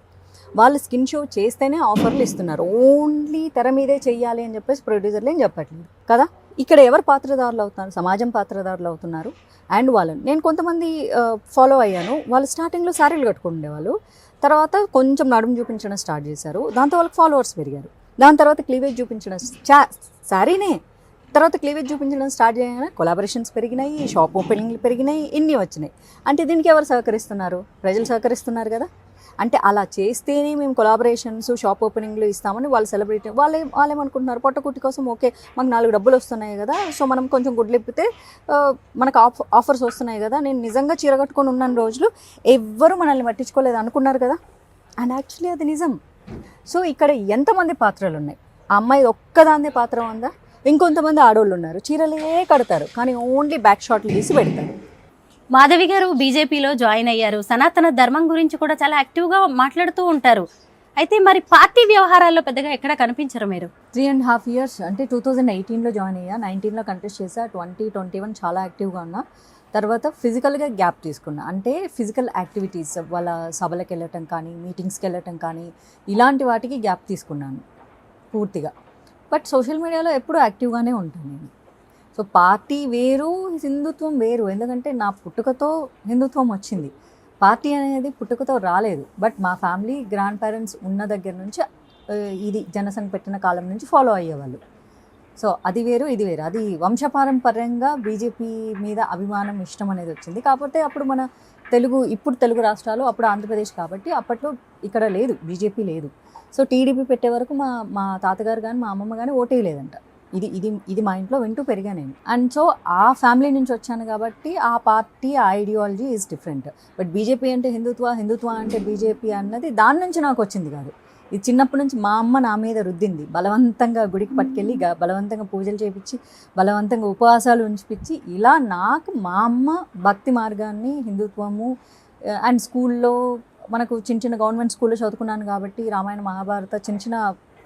వాళ్ళు స్కిన్ షో చేస్తేనే ఆఫర్లు ఇస్తున్నారు. ఓన్లీ తెర మీదే చెయ్యాలి అని చెప్పేసి ప్రొడ్యూసర్లు ఏం చెప్పట్లేదు కదా. ఇక్కడ ఎవరు పాత్రదారులు అవుతున్నారు? సమాజం పాత్రదారులు అవుతున్నారు. అండ్ వాళ్ళని నేను కొంతమంది ఫాలో అయ్యాను. వాళ్ళు స్టార్టింగ్లో శారీలు కట్టుకుండేవాళ్ళు, తర్వాత కొంచెం నడుము చూపించడం స్టార్ట్ చేశారు, దాంతో వాళ్ళకి ఫాలోవర్స్ పెరిగారు. దాని తర్వాత క్లీవేజ్ చూపించడం శారీనే తర్వాత క్లీవేజ్ చూపించడం స్టార్ట్ చేయగానే కొలాబరేషన్స్ పెరిగినాయి, షాప్ ఓపెనింగ్లు పెరిగినాయి, ఇన్ని వచ్చినాయి. అంటే దీనికి ఎవరు సహకరిస్తున్నారు? ప్రజలు సహకరిస్తున్నారు కదా. అంటే అలా చేస్తేనే మేము కొలాబరేషన్స్, షాప్ ఓపెనింగ్లు ఇస్తామని వాళ్ళు సెలబ్రిటీ వాళ్ళేమనుకుంటున్నారు, పొట్టకుట్టి కోసం ఓకే మాకు 4 డబ్బులు వస్తున్నాయి కదా, సో మనం కొంచెం గుడ్లిప్పితే మనకు ఆఫర్స్ వస్తున్నాయి కదా. నేను నిజంగా చీర కట్టుకొని ఉన్న రోజులు ఎవ్వరూ మనల్ని పట్టించుకోలేదు అనుకున్నారు కదా. అండ్ యాక్చువల్లీ అది నిజం. సో ఇక్కడ ఎంతమంది పాత్రలు ఉన్నాయి? ఆ అమ్మాయి ఒక్కదాన్నే పాత్ర ఉందా? ఇంకొంతమంది ఆడోళ్ళు ఉన్నారు, చీరలే కడతారు కానీ ఓన్లీ బ్యాక్ షాట్లు తీసి పెడతారు. మాధవి గారు బీజేపీలో జాయిన్ అయ్యారు, సనాతన ధర్మం గురించి కూడా చాలా యాక్టివ్గా మాట్లాడుతూ ఉంటారు. అయితే మరి పార్టీ వ్యవహారాల్లో పెద్దగా ఎక్కడ కనిపించరు మీరు? 3.5 years అంటే 2018లో జాయిన్ అయ్యా, 19లో కంటెస్ట్ చేసా, 2021 చాలా యాక్టివ్గా ఉన్నా. తర్వాత ఫిజికల్గా గ్యాప్ తీసుకున్నా. అంటే ఫిజికల్ యాక్టివిటీస్, వాళ్ళ సభలకు వెళ్ళటం కానీ, మీటింగ్స్కి వెళ్ళటం కానీ, ఇలాంటి వాటికి గ్యాప్ తీసుకున్నాను పూర్తిగా. బట్ సోషల్ మీడియాలో ఎప్పుడూ యాక్టివ్గానే ఉంటాను నేను. సో పార్టీ వేరు, హిందుత్వం వేరు. ఎందుకంటే నా పుట్టుకతో హిందుత్వం వచ్చింది, పార్టీ అనేది పుట్టుకతో రాలేదు. బట్ మా ఫ్యామిలీ గ్రాండ్ పేరెంట్స్ ఉన్న దగ్గర నుంచి ఇది జనసంఘ పెట్టిన కాలం నుంచి ఫాలో అయ్యేవాళ్ళు. సో అది వేరు, ఇది వేరు. అది వంశపారంపర్యంగా బీజేపీ మీద అభిమానం, ఇష్టం అనేది వచ్చింది. కాకపోతే అప్పుడు మన ఇప్పుడు తెలుగు రాష్ట్రాలు, అప్పుడు ఆంధ్రప్రదేశ్ కాబట్టి అప్పట్లో ఇక్కడ లేదు, బీజేపీ లేదు. సో టీడీపీ పెట్టే వరకు మా తాతగారు కానీ మా అమ్మమ్మ కానీ ఓటే లేదంట. ఇది మా ఇంట్లో వింటూ పెరిగా నేను. అండ్ సో ఆ ఫ్యామిలీ నుంచి వచ్చాను కాబట్టి ఆ పార్టీ, ఆ ideology is different. But BJP అంటే హిందుత్వ అంటే బీజేపీ అన్నది దాని నుంచి నాకు వచ్చింది కాదు. ఇది చిన్నప్పటి నుంచి మా అమ్మ నా మీద రుద్దింది. బలవంతంగా గుడికి పట్టుకెళ్ళి బలవంతంగా పూజలు చేయించి, బలవంతంగా ఉపవాసాలు ఉంచిపించి, ఇలా నాకు మా అమ్మ భక్తి మార్గాన్ని, హిందుత్వము అండ్ స్కూల్లో మనకు చిన్న గవర్నమెంట్ స్కూల్లో చదువుకున్నాను కాబట్టి రామాయణ, మహాభారత చిన్న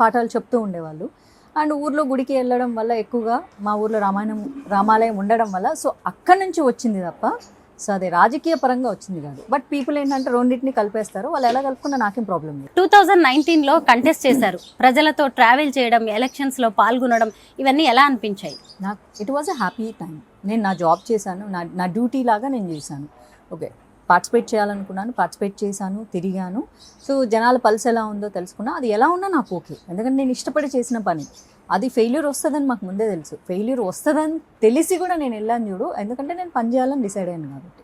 పాఠాలు చెప్తూ ఉండేవాళ్ళు. అండ్ ఊర్లో గుడికి వెళ్ళడం వల్ల ఎక్కువగా మా ఊర్లో రామాలయం ఉండడం వల్ల సో అక్కడి నుంచి వచ్చింది తప్ప సో అదే రాజకీయ పరంగా వచ్చింది కాదు. బట్ పీపుల్ ఏంటంటే రెండింటిని కలిపేస్తారు, వాళ్ళు ఎలా కలుపుకున్నా నాకేం ప్రాబ్లం లేదు. 2019లో కంటెస్ట్ చేశారు, ప్రజలతో ట్రావెల్ చేయడం, ఎలక్షన్స్లో పాల్గొనడం, ఇవన్నీ ఎలా అనిపించాయి? నాకు it was a happy time. నేను నా జాబ్ చేశాను, నా డ్యూటీ లాగా నేను చేశాను. ఓకే, పార్టిసిపేట్ చేయాలనుకున్నాను, పార్టిసిపేట్ చేశాను, తిరిగాను. సో జనాల పల్స్ ఎలా ఉందో తెలుసుకున్నా. అది ఎలా ఉన్నా నాకు ఓకే, ఎందుకంటే నేను ఇష్టపడి చేసిన పని. అది ఫెయిల్యూర్ వస్తుందని మాకు ముందే తెలుసు. ఫెయిల్యూర్ వస్తుందని తెలిసి కూడా నేను వెళ్ళాను చూడు, ఎందుకంటే నేను పని చేయాలని డిసైడ్ అయ్యాను కాబట్టి.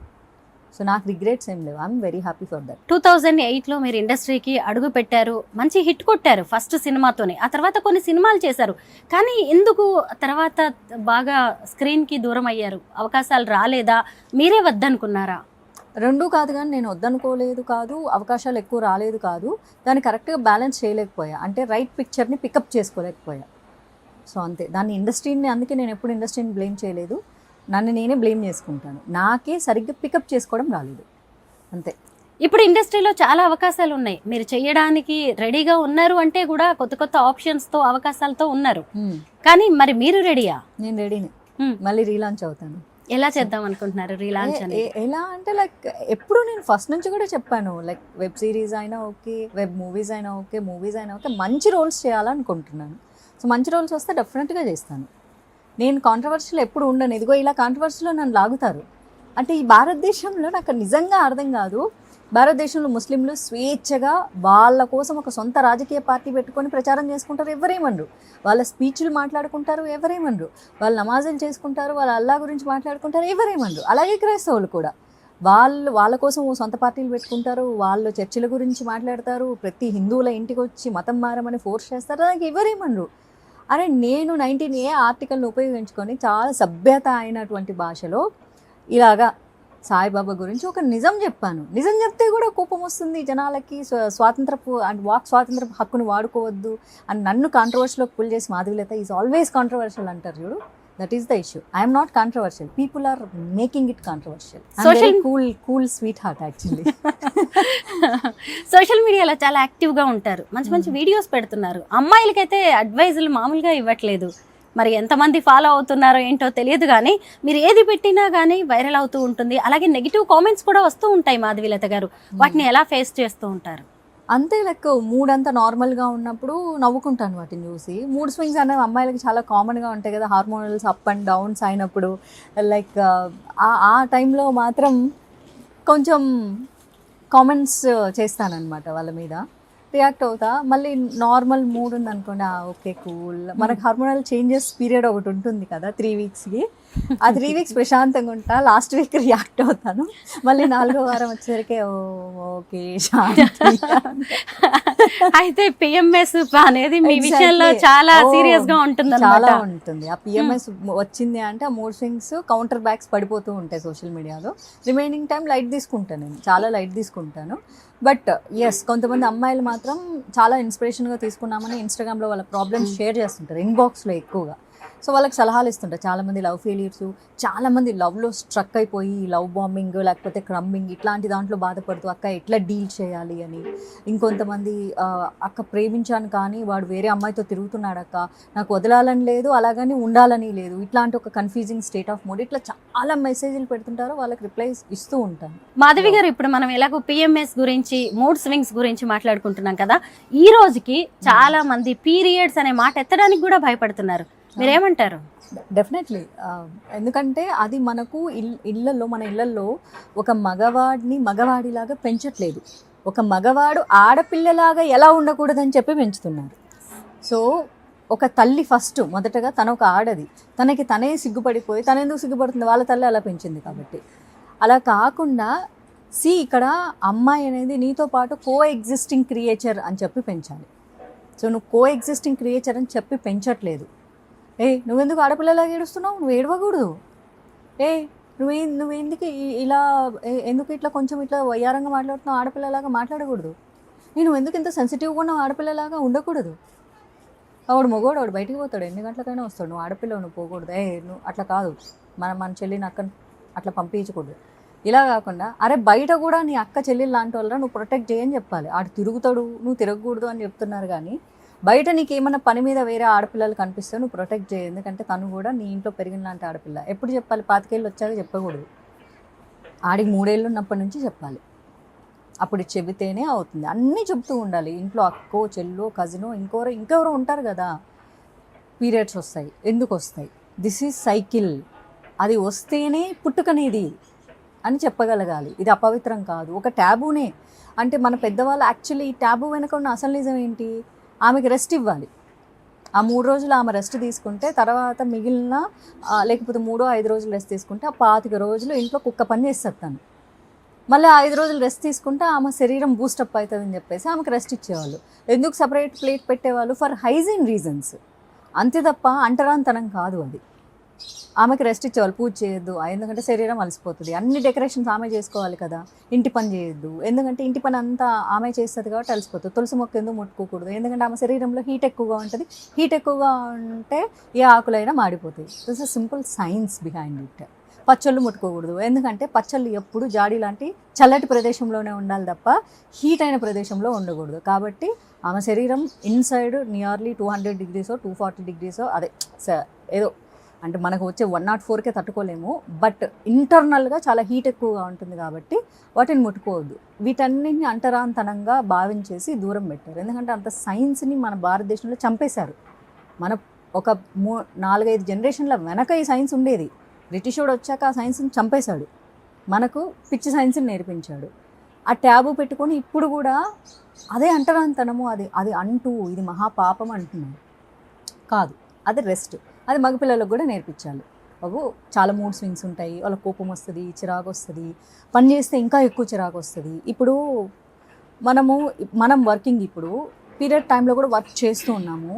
సో నాకు రిగ్రెట్స్ ఏం లేవు. I'm very happy for that. 2008లో మీరు ఇండస్ట్రీకి అడుగు పెట్టారు, మంచి హిట్ కొట్టారు ఫస్ట్ సినిమాతోనే. ఆ తర్వాత కొన్ని సినిమాలు చేశారు, కానీ ఎందుకు తర్వాత బాగా స్క్రీన్కి దూరం అయ్యారు? అవకాశాలు రాలేదా, మీరే వద్దనుకున్నారా? రెండూ కాదు, కానీ నేను వద్దనుకోలేదు కాదు, అవకాశాలు ఎక్కువ రాలేదు కాదు, దాన్ని కరెక్ట్గా బ్యాలెన్స్ చేయలేకపోయా. అంటే రైట్ పిక్చర్ని పికప్ చేసుకోలేకపోయా. సో అంతే. దాన్ని ఇండస్ట్రీని, అందుకే నేను ఎప్పుడు ఇండస్ట్రీని బ్లేమ్ చేయలేదు, నన్ను నేనే బ్లేమ్ చేసుకుంటాను. నాకే సరిగ్గా పికప్ చేసుకోవడం రాలేదు, అంతే. ఇప్పుడు ఇండస్ట్రీలో చాలా అవకాశాలు ఉన్నాయి, మీరు చేయడానికి రెడీగా ఉన్నారు అంటే కూడా కొత్త ఆప్షన్స్తో, అవకాశాలతో ఉన్నారు. కానీ మరి మీరు రెడీయా? నేను రెడీని, మళ్ళీ రీలాంచ్ అవుతాను. ఎలా చేద్దాం అనుకుంటున్నారు రీలాంచ్ అని? ఎలా అంటే లైక్ ఎప్పుడు నేను ఫస్ట్ నుంచి కూడా చెప్పాను, లైక్ వెబ్ సిరీస్ అయినా ఓకే, వెబ్ మూవీస్ అయినా ఓకే, మంచి రోల్స్ చేయాలనుకుంటున్నాను. సో మంచి రోల్స్ వస్తే డెఫినెట్గా చేస్తాను. నేను కాంట్రవర్షియల్ ఎప్పుడు ఉండను. ఇదిగో ఇలా కాంట్రవర్షియల్లో నన్ను లాగుతారు, అంటే ఈ భారతదేశంలో నాకు నిజంగా అర్థం కాదు. భారతదేశంలో ముస్లింలు స్వేచ్ఛగా వాళ్ళ కోసం ఒక సొంత రాజకీయ పార్టీ పెట్టుకొని ప్రచారం చేసుకుంటారు, ఎవరేమనరు. వాళ్ళ స్పీచ్లు మాట్లాడుకుంటారు, ఎవరేమనరు. వాళ్ళు నమాజులు చేసుకుంటారు, వాళ్ళ అల్లా గురించి మాట్లాడుకుంటారు, ఎవరేమనరు. అలాగే క్రైస్తవులు కూడా వాళ్ళ కోసం సొంత పార్టీలు పెట్టుకుంటారు, వాళ్ళు చర్చిల గురించి మాట్లాడతారు, ప్రతి హిందువుల ఇంటికి వచ్చి మతం మారమని ఫోర్స్ చేస్తారు, దానికి ఎవరేమనరు. అరే నేను 19A ఆర్టికల్ని ఉపయోగించుకొని చాలా సభ్యత అయినటువంటి భాషలో ఇలాగా సాయిబాబా గురించి ఒక నిజం చెప్పాను. నిజం చెప్తే కూడా కోపం వస్తుంది జనాలకి. స్వాతంత్రపు అండ్ వాక్ స్వాతంత్రపు హక్కును వాడుకోవద్దు అని నన్ను కాంట్రవర్షియల్లోకి పుల్ చేసి మాధవీలత ఈజ్ ఆల్వేస్ కాంట్రవర్షియల్ అంటారు చూడు. That is the issue. I'm not controversial, people are making it controversial. Cool sweet heart actually. Social మీడియాలో చాలా యాక్టివ్గా ఉంటారు, మంచి మంచి వీడియోస్ పెడుతున్నారు. అమ్మాయిలకైతే అడ్వైజులు మామూలుగా ఇవ్వట్లేదు. మరి ఎంతమంది ఫాలో అవుతున్నారో ఏంటో తెలియదు, కానీ మీరు ఏది పెట్టినా కానీ వైరల్ అవుతూ ఉంటుంది. అలాగే నెగిటివ్ కామెంట్స్ కూడా వస్తూ ఉంటాయి. మాధవీలత గారు వాటిని ఎలా ఫేస్ చేస్తూ ఉంటారు? అంతే, లైక్ మూడ్ అంతా నార్మల్గా ఉన్నప్పుడు నవ్వుకుంటాను వాటిని చూసి. మూడ్ స్వింగ్స్ అనేవి అమ్మాయిలకి చాలా కామన్గా ఉంటాయి కదా, హార్మోనల్స్ అప్ అండ్ డౌన్స్ అయినప్పుడు. లైక్ ఆ టైంలో మాత్రం కొంచెం కామెంట్స్ చేస్తానన్నమాట, వాళ్ళ మీద రియాక్ట్ అవుతా. మళ్ళీ నార్మల్ మూడ్ ఉంది అనుకోండి, ఓకే కూల్. మనకు హార్మోనల్ చేంజెస్ పీరియడ్ ఒకటి ఉంటుంది కదా 3 వీక్స్కి. ఆ 3 వీక్స్ ప్రశాంతంగా ఉంటా, లాస్ట్ వీక్ రియాక్ట్ అవుతాను. మళ్ళీ 4వ వారం వచ్చేసరికి ఓకే శాంతి. అయితే పిఎంఎస్ అనేది మీ విషయంలో చాలా సీరియస్ గా ఉంటుంది, చాలా ఉంటుంది. ఆ పిఎంఎస్ వచ్చింది అంటే ఆ మూడ్ స్వింగ్స్ కౌంటర్ బ్యాక్స్ పడిపోతూ ఉంటాయి సోషల్ మీడియాలో. రిమైనింగ్ టైం లైట్ తీసుకుంటాను, నేను చాలా లైట్ తీసుకుంటాను. బట్ ఎస్, కొంతమంది అమ్మాయిలు మాత్రం చాలా ఇన్స్పిరేషన్గా తీసుకున్నామని ఇన్స్టాగ్రామ్లో వాళ్ళ ప్రాబ్లమ్స్ షేర్ చేస్తుంటారు, ఇన్బాక్స్లో ఎక్కువగా. సో వాళ్ళకి సలహాలు ఇస్తుంటారు. చాలామంది లవ్ ఫెయిల్యూర్స్, చాలామంది లవ్లో స్ట్రక్ అయిపోయి లవ్ బాంబింగ్ లేకపోతే క్రమ్మింగ్ ఇట్లాంటి దాంట్లో బాధపడుతూ అక్క ఎట్లా డీల్ చేయాలి అని. ఇంకొంతమంది అక్క ప్రేమించాను కానీ వాడు వేరే అమ్మాయితో తిరుగుతున్నాడు అక్క, నాకు వదలాలని లేదు అలాగని ఉండాలని లేదు, ఇట్లాంటి ఒక కన్ఫ్యూజింగ్ స్టేట్ ఆఫ్ మూడ్. ఇట్లా చాలా మెసేజ్లు పెడుతుంటారో వాళ్ళకి రిప్లైస్ ఇస్తూ ఉంటాను. మాధవి గారు, ఇప్పుడు మనం ఎలాగో పిఎంఎస్ గురించి మూడ్ స్వింగ్స్ గురించి మాట్లాడుకుంటున్నాం కదా, ఈ రోజుకి చాలా మంది పీరియడ్స్ అనే మాట ఎత్తడానికి కూడా భయపడుతున్నారు, మీరేమంటారు? డెఫినెట్లీ. ఎందుకంటే అది మనకు మన ఇళ్ళల్లో ఒక మగవాడిని మగవాడిలాగా పెంచట్లేదు, ఒక మగవాడు ఆడపిల్లలాగా ఎలా ఉండకూడదని చెప్పి పెంచుతున్నారు. సో ఒక తల్లి ఫస్ట్ మొదటగా తను ఒక ఆడది, తనకి తనే సిగ్గుపడిపోయి తను ఎందుకు సిగ్గుపడుతుంది, వాళ్ళ తల్లి అలా పెంచింది కాబట్టి. అలా కాకుండా ఇక్కడ అమ్మాయి అనేది నీతో పాటు కో ఎగ్జిస్టింగ్ క్రియేచర్ అని చెప్పి పెంచాలి. సో నువ్వు కో ఎగ్జిస్టింగ్ క్రియేచర్ అని చెప్పి పెంచట్లేదు. నువ్వెందుకు ఆడపిల్లలాగా ఏడుస్తున్నావు, నువ్వు ఏడవకూడదు. నువ్వెందుకు ఇలా ఎందుకు ఇట్లా కొంచెం ఇట్లా వయ్యారంగా మాట్లాడుతున్నావు, ఆడపిల్లలాగా మాట్లాడకూడదు. నువ్వు ఎందుకు ఇంత సెన్సిటివ్గా ఉన్నావు, ఆడపిల్లలాగా ఉండకూడదు. వాడు మగవాడు, వాడు బయటికి పోతాడు, ఎన్ని గంటలకైనా వస్తాడు, నువ్వు ఆడపిల్ల నువ్వు పోకూడదు. నువ్వు అట్లా కాదు, మన చెల్లిని అక్కని అట్లా పంపించకూడదు. ఇలా కాకుండా అరే బయట కూడా నీ అక్క చెల్లెలు లాంటి వాళ్ళ నువ్వు ప్రొటెక్ట్ చేయని చెప్పాలి. ఆడు తిరుగుతాడు నువ్వు తిరగకూడదు అని చెప్తున్నారు, కానీ బయట నీకు ఏమన్నా పని మీద వేరే ఆడపిల్లలు కనిపిస్తే నువ్వు ప్రొటెక్ట్ చేయి. ఎందుకంటే తను కూడా నీ ఇంట్లో పెరిగిన లాంటి ఆడపిల్ల. ఎప్పుడు చెప్పాలి? 25 ఏళ్ళు వచ్చాక చెప్పకూడదు, ఆడికి 3 ఏళ్ళు ఉన్నప్పటి నుంచి చెప్పాలి. అప్పుడు చెబితేనే అవుతుంది. అన్నీ చెబుతూ ఉండాలి. ఇంట్లో అక్కో చెల్లో కజినో ఇంకెవరో ఉంటారు కదా, పీరియడ్స్ వస్తాయి, ఎందుకు వస్తాయి, దిస్ ఈజ్ సైకిల్, అది వస్తేనే పుట్టుకనేది అని చెప్పగలగాలి. ఇది అపవిత్రం కాదు, ఒక ట్యాబూనే. అంటే మన పెద్దవాళ్ళు యాక్చువల్లీ ఈ ట్యాబూ వెనక ఉన్న అసలు నిజం ఏంటి, ఆమెకి రెస్ట్ ఇవ్వాలి. ఆ 3 రోజులు ఆమె రెస్ట్ తీసుకుంటే తర్వాత మిగిలిన లేకపోతే 3-5 రోజులు రెస్ట్ తీసుకుంటే ఆ 25 రోజులు ఇంట్లో కుక్క పని చేస్తుంది తను. మళ్ళీ 5 రోజులు రెస్ట్ తీసుకుంటే ఆమె శరీరం బూస్టప్ అవుతుందని చెప్పేసి ఆమెకు రెస్ట్ ఇచ్చేవాళ్ళు. ఎందుకు సపరేట్ ప్లేట్ పెట్టేవాళ్ళు? ఫర్ హైజీన్ రీజన్స్, అంతే తప్ప అంటరాంతనం కాదు. అది ఆమెకి రెస్ట్ ఇచ్చేవాళ్ళు. పూజ చేయొద్దు ఎందుకంటే శరీరం అలసిపోతుంది, అన్ని డెకరేషన్స్ ఆమె చేసుకోవాలి కదా, ఇంటి పని చేయొద్దు ఎందుకంటే ఇంటి పని అంతా ఆమె చేస్తుంది కాబట్టి అలసిపోతుంది. తులసి మొక్క ఎందుకు ముట్టుకోకూడదు ఎందుకంటే ఆమె శరీరంలో హీట్ ఎక్కువగా ఉంటుంది, హీట్ ఎక్కువగా ఉంటే ఏ ఆకులైనా మాడిపోతాయి. This is simple science behind it. పచ్చళ్ళు ముట్టుకోకూడదు ఎందుకంటే పచ్చళ్ళు ఎప్పుడు జాడీ లాంటి చల్లటి ప్రదేశంలోనే ఉండాలి తప్ప హీట్ అయిన ప్రదేశంలో ఉండకూడదు. కాబట్టి ఆమె శరీరం ఇన్సైడ్ నియర్లీ 200 degrees 240 degrees అదే ఏదో అంటే మనకు వచ్చే 104కే తట్టుకోలేము, బట్ ఇంటర్నల్గా చాలా హీట్ ఎక్కువగా ఉంటుంది కాబట్టి వాటిని ముట్టుకోవద్దు. వీటన్నిటిని అంటరాంతనంగా భావించేసి దూరం పెట్టారు. ఎందుకంటే అంత సైన్స్ని మన భారతదేశంలో చంపేశారు. మన ఒక 4-5 జనరేషన్ల వెనక ఈ సైన్స్ ఉండేది, బ్రిటిష్ వాడు వచ్చాక ఆ సైన్స్ని చంపేశాడు. మనకు పిచ్చి సైన్స్ని నేర్పించాడు. ఆ ట్యాబు పెట్టుకొని ఇప్పుడు కూడా అదే అంటరాంతనము, అది అది అంటూ ఇది మహాపాపం అంటున్నాడు. కాదు, అది రెస్ట్. అది మగపిల్లలకు కూడా నేర్పించాలి. బాబు చాలా మూడ్ స్వింగ్స్ ఉంటాయి, వాళ్ళ కోపం వస్తుంది, చిరాకు వస్తుంది, పని చేస్తే ఇంకా ఎక్కువ చిరాకు వస్తుంది. ఇప్పుడు మనం వర్కింగ్ ఇప్పుడు పీరియడ్ టైంలో కూడా వర్క్ చేస్తూ ఉన్నాము.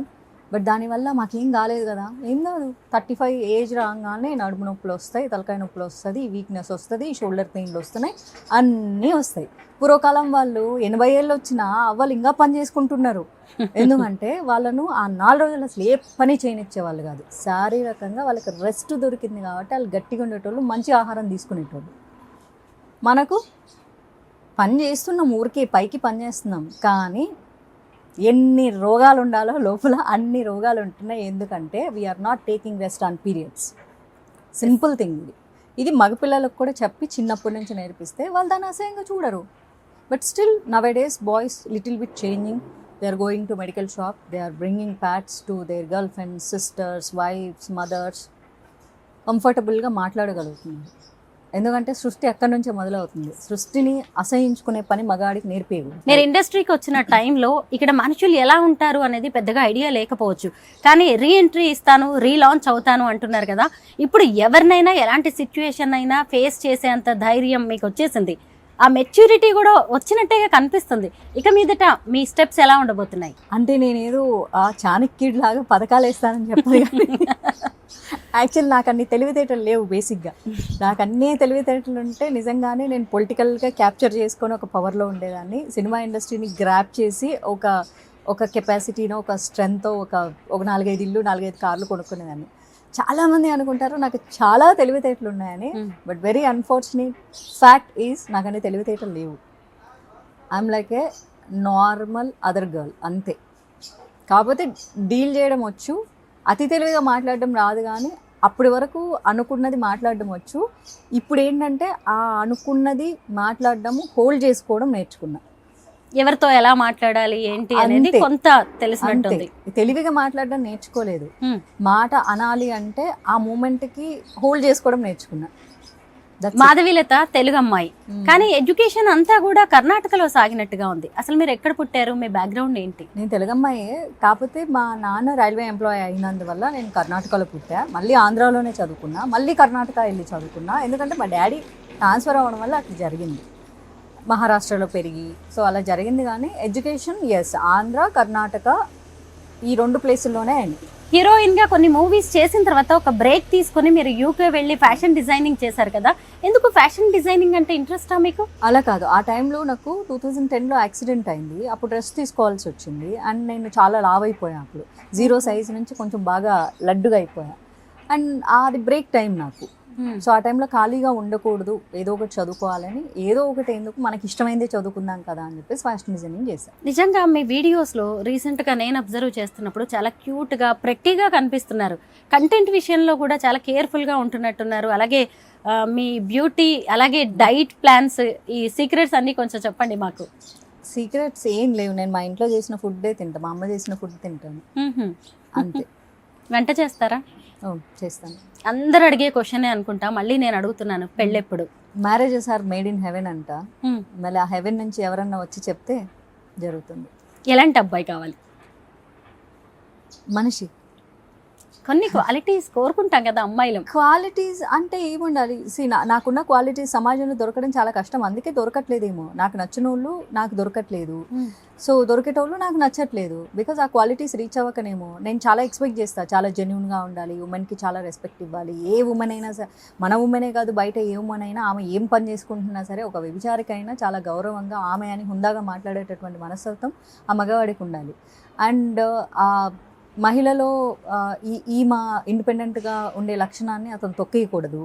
బట్ దానివల్ల మాకేం కాలేదు కదా, ఏం కాదు. 35 ఏజ్ రాగానే నడుము నొప్పులు వస్తాయి, తలకాయ నొప్పులు వస్తుంది, వీక్నెస్ వస్తుంది, షోల్డర్ పెయిన్లు వస్తున్నాయి, అన్నీ వస్తాయి. పూర్వకాలం వాళ్ళు 80 ఏళ్ళు వచ్చినా వాళ్ళు ఇంకా పని చేసుకుంటున్నారు. ఎందుకంటే వాళ్ళను ఆ 4 రోజులు అసలు ఏ పని చేయనిచ్చేవాళ్ళు కాదు. శారీరకంగా వాళ్ళకి రెస్ట్ దొరికింది కాబట్టి వాళ్ళు గట్టిగా ఉండేటోళ్ళు, మంచి ఆహారం తీసుకునేటోళ్ళు. మనకు పని చేస్తున్నాం, ఊరికే పైకి పని చేస్తున్నాం, కానీ ఎన్ని రోగాలు ఉండాలో లోపల అన్ని రోగాలు ఉంటున్నాయి. ఎందుకంటే we're not taking rest on periods. Simple thing ఇది మగపిల్లలకు కూడా చెప్పి చిన్నప్పటి నుంచి నేర్పిస్తే వాళ్ళు దాన్ని అసహ్యంగా చూడరు. But still nowadays boys little bit changing. They are going to medical shop, they are bringing pads to their girlfriends, sisters, wifes, mothers. కంఫర్టబుల్గా మాట్లాడగలుగుతున్నారు. ఎందుకంటే సృష్టి అక్కడి నుంచే మొదలవుతుంది. సృష్టిని అసహించుకునే పని మగాడికి నేర్పేవి. మీరు ఇండస్ట్రీకి వచ్చిన టైంలో ఇక్కడ మనుషులు ఎలా ఉంటారు అనేది పెద్దగా ఐడియా లేకపోవచ్చు, కానీ రీఎంట్రీ ఇస్తాను, రీలాంచ్ అవుతాను అంటున్నారు కదా. ఇప్పుడు ఎవరినైనా ఎలాంటి సిచ్యువేషన్ అయినా ఫేస్ చేసేంత ధైర్యం మీకు వచ్చేసింది, ఆ మెచ్యూరిటీ కూడా వచ్చినట్టేగా కనిపిస్తుంది. ఇక మీదట మీ స్టెప్స్ ఎలా ఉండబోతున్నాయి? అంటే నేనేదో ఆ చాణక్యుడి లాగా పథకాలు వేస్తానని చెప్పాలి, కానీ యాక్చువల్ నాకు అన్ని తెలివితేటలు లేవు. బేసిక్గా నాకు అన్నీ తెలివితేటలు ఉంటే నిజంగానే నేను పొలిటికల్గా క్యాప్చర్ చేసుకొని ఒక పవర్లో ఉండేదాన్ని. సినిమా ఇండస్ట్రీని గ్రాప్ చేసి ఒక కెపాసిటీనో, ఒక స్ట్రెంగ్తో ఒక 4-5 ఇల్లు, 4-5 కార్లు కొనుక్కునేదాన్ని. చాలామంది అనుకుంటారు నాకు చాలా తెలివితేటలు ఉన్నాయని. But very unfortunate fact is నాకు అన్ని తెలివితేటలు లేవు. I'm like A normal other girl అంతే. కాకపోతే డీల్ చేయడం వచ్చు, అతి తెలివిగా మాట్లాడడం రాదు, కానీ అప్పటి వరకు అనుకున్నది మాట్లాడడం వచ్చు. ఇప్పుడు ఏంటంటే ఆ అనుకున్నది మాట్లాడడము హోల్డ్ చేసుకోవడం నేర్చుకున్నా. ఎవరితో ఎలా మాట్లాడాలి ఏంటి అనేది కొంత తెలిసినట్టుంది. తెలివిగా మాట్లాడడం నేర్చుకోలేదు, మాట అనాలి అంటే ఆ మూమెంట్కి హోల్డ్ చేసుకోవడం నేర్చుకున్నా. మాధవీలత తెలుగు అమ్మాయి, కానీ ఎడ్యుకేషన్ అంతా కూడా కర్ణాటకలో సాగినట్టుగా ఉంది. అసలు మీరు ఎక్కడ పుట్టారు, మీ బ్యాక్గ్రౌండ్ ఏంటి? నేను తెలుగు అమ్మాయే, కాకపోతే మా నాన్న రైల్వే ఎంప్లాయీ అయినందువల్ల నేను కర్ణాటకలో పుట్టా. మళ్ళీ ఆంధ్రాలోనే చదువుకున్నా, మళ్ళీ కర్ణాటక వెళ్ళి చదువుకున్నా. ఎందుకంటే మా డాడీ ట్రాన్స్ఫర్ అవ్వడం వల్ల అట్లా జరిగింది. మహారాష్ట్రలో పెరిగి సో అలా జరిగింది. కానీ ఎడ్యుకేషన్ ఎస్ ఆంధ్ర, కర్ణాటక ఈ 2 ప్లేసుల్లోనే అయింది. హీరోయిన్గా కొన్ని మూవీస్ చేసిన తర్వాత ఒక బ్రేక్ తీసుకొని మీరు యూకే వెళ్ళి ఫ్యాషన్ డిజైనింగ్ చేశారు కదా. ఎందుకు ఫ్యాషన్ డిజైనింగ్ అంటే ఇంట్రెస్టా మీకు? అలా కాదు, ఆ టైంలో నాకు 2010లో యాక్సిడెంట్ అయింది. అప్పుడు రెస్ట్ తీసుకోవాల్సి వచ్చింది. అండ్ నేను చాలా లావ్ అయిపోయాను. అప్పుడు 0 సైజ్ నుంచి కొంచెం బాగా లడ్డుగా అయిపోయాను. అండ్ అది బ్రేక్ టైం నాకు. సో ఆ టైంలో ఖాళీగా ఉండకూడదు, ఏదో ఒకటి చదువుకోవాలని, ఏదో ఒకటి ఎందుకు మనకి ఇష్టమైందే చదువుకుందాం కదా అని చెప్పేసి ఫ్యాషన్ డిజైనింగ్ చేశాను. నిజంగా మీ వీడియోస్లో రీసెంట్గా నేను అబ్జర్వ్ చేస్తున్నప్పుడు చాలా క్యూట్గా, ప్రెట్టీగా కనిపిస్తున్నారు. కంటెంట్ విషయంలో కూడా చాలా కేర్ఫుల్గా ఉంటున్నట్టున్నారు. అలాగే మీ బ్యూటీ, అలాగే డైట్ ప్లాన్స్, ఈ సీక్రెట్స్ అన్నీ కొంచెం చెప్పండి మాకు. సీక్రెట్స్ ఏం లేవు, నేను మా ఇంట్లో చేసిన ఫుడ్డే తింటాను, మా అమ్మ చేసిన ఫుడ్ తింటాను అంతే. వంట చేస్తారా? చేస్తాను. అందరు అడిగే క్వశ్చనే అనుకుంటా, మళ్ళీ నేను అడుగుతున్నాను, పెళ్ళెప్పుడు? Marriages are made in heaven అంట. మళ్ళీ ఆ హెవెన్ నుంచి ఎవరన్నా వచ్చి చెప్తే జరుగుతుంది. ఎలాంటి అబ్బాయి కావాలి? మనిషి. కొన్ని క్వాలిటీస్ కోరుకుంటాం కదా అమ్మాయిలు. క్వాలిటీస్ అంటే ఏముండాలి? నాకున్న క్వాలిటీస్ సమాజంలో దొరకడం చాలా కష్టం, అందుకే దొరకట్లేదేమో. నాకు నచ్చిన వాళ్ళు నాకు దొరకట్లేదు, సో దొరికేటోళ్ళు నాకు నచ్చట్లేదు. బికాజ్ ఆ క్వాలిటీస్ రీచ్ అవ్వకనేమో. నేను చాలా ఎక్స్పెక్ట్ చేస్తాను, చాలా జెన్యూన్గా ఉండాలి, ఉమెన్కి చాలా రెస్పెక్ట్ ఇవ్వాలి. ఏ ఉమెన్ అయినా సరే, మన ఉమెనే కాదు బయట ఏ ఉమెన్ అయినా, ఆమె ఏం పని చేసుకుంటున్నా సరే ఒక వ్యభిచారికైనా చాలా గౌరవంగా ఆమె అని హుందాగా మాట్లాడేటటువంటి మనస్తత్వం ఆ మగవాడికి ఉండాలి. అండ్ మహిళలో ఈమె ఇండిపెండెంట్గా ఉండే లక్షణాన్ని అతను తొక్కేయకూడదు.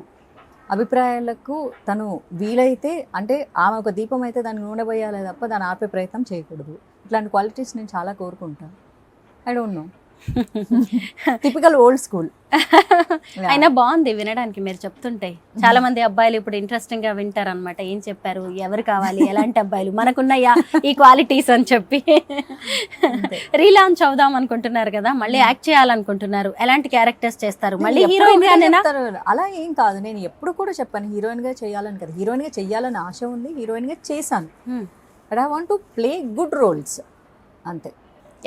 అభిప్రాయాలకు తను వీలైతే, అంటే ఆమె ఒక దీపం అయితే దాన్ని నూనె పోయాలి తప్ప దాన్ని ఆపే ప్రయత్నం చేయకూడదు. ఇట్లాంటి క్వాలిటీస్ నేను చాలా కోరుకుంటాను. I don't no, typical old school. అయినా బాగుంది వినడానికి మీరు చెప్తుంటే. చాలా మంది అబ్బాయిలు ఇప్పుడు ఇంట్రెస్టింగ్ గా వింటారు అనమాట. ఏం చెప్పారు, ఎవరు కావాలి, ఎలాంటి అబ్బాయిలు మనకున్నాయా ఈ క్వాలిటీస్ అని చెప్పి. రీలాంచ్ అవుదాం అనుకుంటున్నారు కదా, మళ్ళీ యాక్ట్ చేయాలనుకుంటున్నారు. ఎలాంటి క్యారెక్టర్స్ చేస్తారు? మళ్ళీ హీరోయిన్ గానేనా? అలా ఏం కాదు, నేను ఎప్పుడు కూడా చెప్పాను హీరోయిన్ గా చేయాలని కదా. హీరోయిన్ గా చేయాలని ఆశ ఉంది, హీరోయిన్ గా చేశాను. But I want to play good roles అంతే.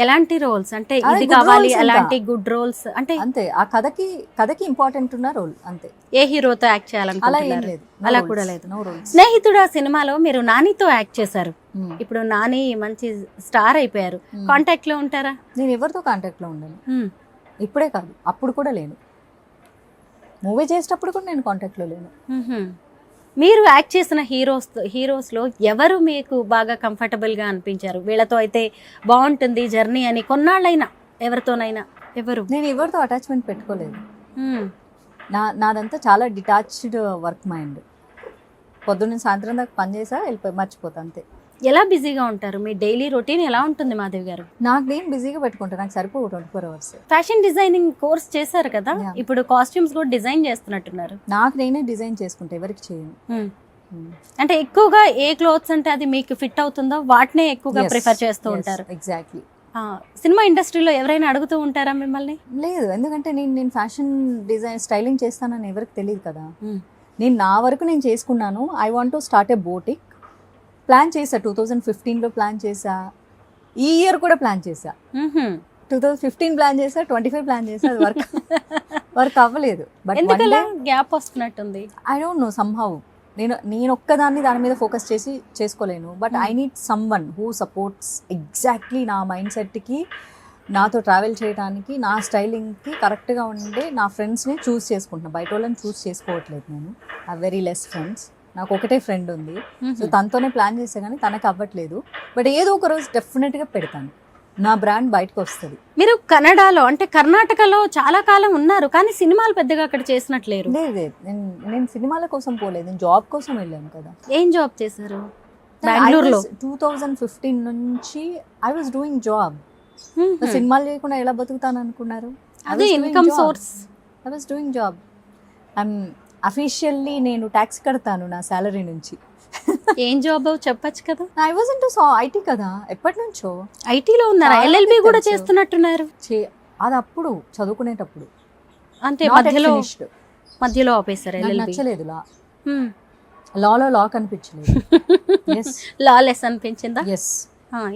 ఎలాంటి రోల్స్ అంటే అదే ఇది good కావాలి, roles ఎలాంటి ఇంకా. గుడ్ రోల్స్ అంటే అంతే, ఆ కథకి ఇంపార్టెంట్ ఉన్న రోల్ అంతే. ఏ హీరోతో యాక్ట్ అలా ఏం చేయాలనుకుంటున్నారు? లేదు, అలా కూడా లేదు. No roles. స్నేహితుడు ఆ సినిమాలో మీరు నానితో యాక్ట్ చేశారు. ఇప్పుడు నాని మంచి స్టార్ అయిపోయారు. కాంటాక్ట్ లో ఉంటారా? నేను ఎవరితో కాంటాక్ట్ లో ఉండను. మ్మ్. ఇప్పుడే కాదు, అప్పుడు కూడా లేను. మూవీ చేసేటప్పుడు కూడా నేను కాంటాక్ట్ లో లేను. మ్మ్హ్మ్. మీరు యాక్ట్ చేసిన హీరోస్లో ఎవరు మీకు బాగా కంఫర్టబుల్గా అనిపించారు? వీళ్ళతో అయితే బాగుంటుంది జర్నీ అని కొన్నాళ్ళైనా ఎవరితోనైనా ఎవరు? నేను ఎవరితో అటాచ్మెంట్ పెట్టుకోలేదు. మ్మ్. నాదంతా చాలా డిటాచ్డ్ వర్క్ మైండ్. పొద్దున్న సాయంత్రం దాకా పని చేసా వెళ్ళిపోయి మర్చిపోతా అంతే. ఎలా బిజీగా ఉంటారు? మీ డైలీ రొటీన్ ఎలా ఉంటుంది మాధవి గారు? నాకు నేను బిజీగా పెట్టుకుంటాను, నాకు సరిపోవు 24 hours. ఫ్యాషన్ డిజైనింగ్ కోర్స్ చేశారు కదా, Yeah. ఇప్పుడు కాస్ట్యూమ్స్ కూడా డిజైన్ చేస్తున్నట్టున్నారు. నాకు నేనే డిజైన్ చేసుకుంటా, ఎవరికి చేయను. అంటే ఎక్కువగా ఏ క్లోత్స్ అంటే అది మీకు ఫిట్ అవుతుందో వాటినే ఎక్కువగా ప్రిఫర్ చేస్తూ ఉంటారు. ఎగ్జాక్ట్లీ. సినిమా ఇండస్ట్రీలో ఎవరైనా అడుగుతూ ఉంటారా మిమ్మల్ని? లేదు, ఎందుకంటే నేను ఫ్యాషన్ డిజైన్ స్టైలింగ్ చేస్తానని ఎవరికి తెలియదు కదా. నేను నా వరకు నేను చేసుకున్నాను. I want to start A boutique. Plan చేసా, 2015లో ప్లాన్ చేసా, ఈ ఇయర్ కూడా ప్లాన్ చేసా. 2015 ప్లాన్ చేసా, 25 ప్లాన్ చేసా, అది వర్క్ అవ్వలేదు. బట్ ఎందుకలా గ్యాప్ వస్తున్నట్టుంది? ఐ డోంట్ నో, సమ్హౌ నేను ఒక్కదాన్ని దాని మీద ఫోకస్ చేసి చేసుకోలేను. But I need someone who supports exactly నా మైండ్ సెట్కి, నాతో ట్రావెల్ చేయడానికి, నా స్టైలింగ్కి కరెక్ట్గా ఉండే నా ఫ్రెండ్స్ని చూస్ చేసుకుంటున్నాను. బయట వాళ్ళని చూస్ చేసుకోవట్లేదు నేను. I very less friends. నాకు ఒకటే ఫ్రెండ్ ఉంది, సో తనతోనే ప్లాన్ చేసా కానీ తనకు అవ్వట్లేదు. బట్ ఏదో ఒక రోజు డెఫినెట్గా పెడతాను, నా బ్రాండ్ బయటకు వస్తుంది. మీరు కన్నడలో అంటే కర్ణాటకలో చాలా కాలం ఉన్నారు, కానీ సినిమాలు పెద్దగా అక్కడ చేసినట్లేరు. లేదు, నేను సినిమాల కోసం పోలేదు, నేను జాబ్ కోసం వెళ్ళాను కదా. ఏం జాబ్ చేశారు? బెంగళూరులో 2015 నుంచి ఐ వాజ్ డూయింగ్ జాబ్. సినిమాలు చేయకుండా ఎలా బతుకుతాను అనుకున్నారు? అదే income source. I was doing job. Officially నేను ట్యాక్స్ కడతాను నా శాలరీ నుంచి. ఏం జాబ్ చెప్పచ్చు కదా. ఐ వాజ్ ఇంటూ ఐటీ కదా, ఎప్పటి నుంచో ఐటీలో ఉన్నారా? చాలా ఎల్ఎల్బి మందికి కూడా తెలుసు. చేస్తున్నట్టున్నారు. అది అప్పుడు చదువుకునేటప్పుడు, అంతే Not yet మధ్యలో finished. మధ్యలో ఆపేశారు నాకు ఎల్ఎల్బి. నచ్చలేదు లా కనిపించలేదు. ఎస్ లాలెస్ అనిపించిందా? ఎస్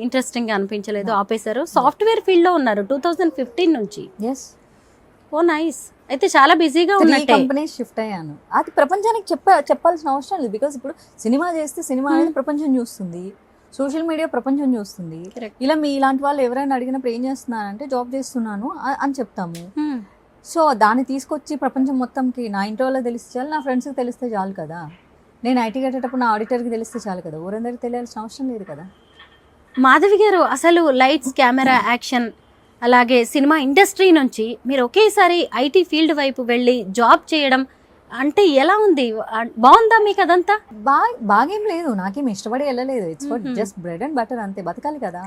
ఇంట్రెస్టింగ్ గా అనిపించలేదు, ఆపేశారు. సాఫ్ట్వేర్ ఫీల్డ్ లో ఉన్నారు 2015 నుంచి. ఎస్ ఓ నైస్. అయితే చాలా బిజీగా 3 ఉన్నట్టే. కంపెనీస్ షిఫ్ట్ అయ్యాను. అది ప్రపంచానికి చెప్పాల్సిన అవసరం లేదు. బికాస్ ఇప్పుడు సినిమా చేస్తే సినిమా అనేది ప్రపంచం చూస్తుంది, సోషల్ మీడియా ప్రపంచం చూస్తుంది. Correct. ఇలా మీ ఇలాంటి వాళ్ళు ఎవరైనా అడిగినప్పుడు ఏం చేస్తున్నానంటే జాబ్ చేస్తున్నాను అని చెప్తాము. Hmm. సో దాన్ని తీసుకొచ్చి ప్రపంచం మొత్తంకి నా ఇంట్లో వాళ్ళకి తెలిస్తే చాలు, నా ఫ్రెండ్స్కి తెలిస్తే చాలు కదా. నేను ఐటీ కట్టేటప్పుడు నా ఆడిటర్కి తెలిస్తే చాలు కదా, ఊరందరికి తెలియాల్సిన అవసరం లేదు కదా. మాధవి గారు, అసలు లైట్స్, కెమెరా, యాక్షన్, అలాగే సినిమా ఇండస్ట్రీ నుంచి మీరు ఒకేసారి ఐటీ ఫీల్డ్ వైపు వెళ్ళి జాబ్ చేయడం అంటే ఎలా ఉంది? బాగుందా మీకు అదంతా? బాగేం లేదు, నాకేం ఇష్టపడి వెళ్ళలేదు. It's for just bread and butter, అంతే. బతకాలి కదా,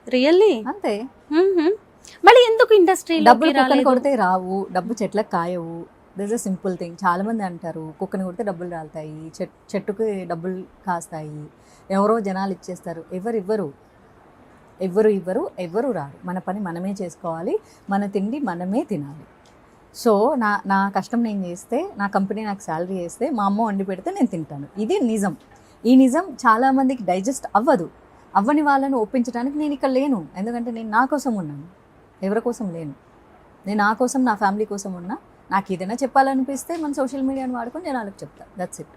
రియల్లీ? అంతే. మళ్ళీ ఎందుకు ఇండస్ట్రీలో డబ్బులు కుక్కని కొడితే రావు, డబ్బు చెట్లకు కాయవు. This a simple thing. చాలా మంది అంటారు కుక్కని కొడితే డబ్బులు రాలుతాయి, చెట్టుకి డబ్బులు కాస్తాయి, ఎవరో జనాలు ఇచ్చేస్తారు. ఎవరు రారు. మన పని మనమే చేసుకోవాలి, మన తిండి మనమే తినాలి. సో నా కష్టం నేను చేస్తే, నా కంపెనీ నాకు శాలరీ వేస్తే, మా అమ్మ వండి పెడితే నేను తింటాను. ఇది నిజం. ఈ నిజం చాలామందికి డైజెస్ట్ అవ్వని వాళ్ళని ఒప్పించడానికి నేను ఇక్కడ లేను. ఎందుకంటే నేను నా కోసం ఉన్నాను, ఎవరి కోసం లేను. నేను నా కోసం, నా ఫ్యామిలీ కోసం ఉన్నా. నాకు ఏదైనా చెప్పాలనిపిస్తే మన సోషల్ మీడియాని వాడుకొని జనాలకు చెప్తా. That's it.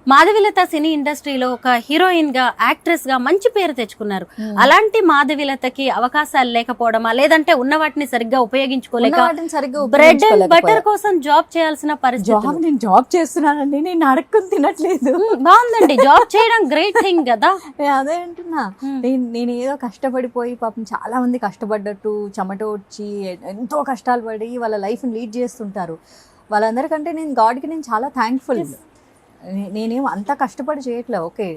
మాధవిలత సినీ ఇండస్ట్రీలో ఒక హీరోయిన్ గా, యాక్ట్రెస్ గా మంచి పేరు తెచ్చుకున్నారు. అలాంటి మాధవిలతకి అవకాశాలు లేకపోవడమా, లేదంటే ఉన్న వాటిని సరిగ్గా ఉపయోగించుకోలేక బ్రెడ్ అండ్ బటర్ కోసం జాబ్ చేయాల్సిన పరిస్థితి? నేను జాబ్ చేస్తున్నానండి, నేను అడక్కుని తినట్లేదు. బాగుందండి, జాబ్ చేయడం గ్రేట్ థింగ్ కదా. అదే అంటున్నా. నేను ఏదో కష్టపడిపోయి, పాపం చాలా మంది కష్టపడ్డట్టు చెమట వచ్చి ఎంతో కష్టాలు పడి వాళ్ళ లైఫ్ని లీడ్ చేస్తుంటారు. వాళ్ళందరికంటే నేను గాడ్కి చాలా థ్యాంక్ఫుల్. నేనేం అంత కష్టపడి చేయట్లే. ఓకే,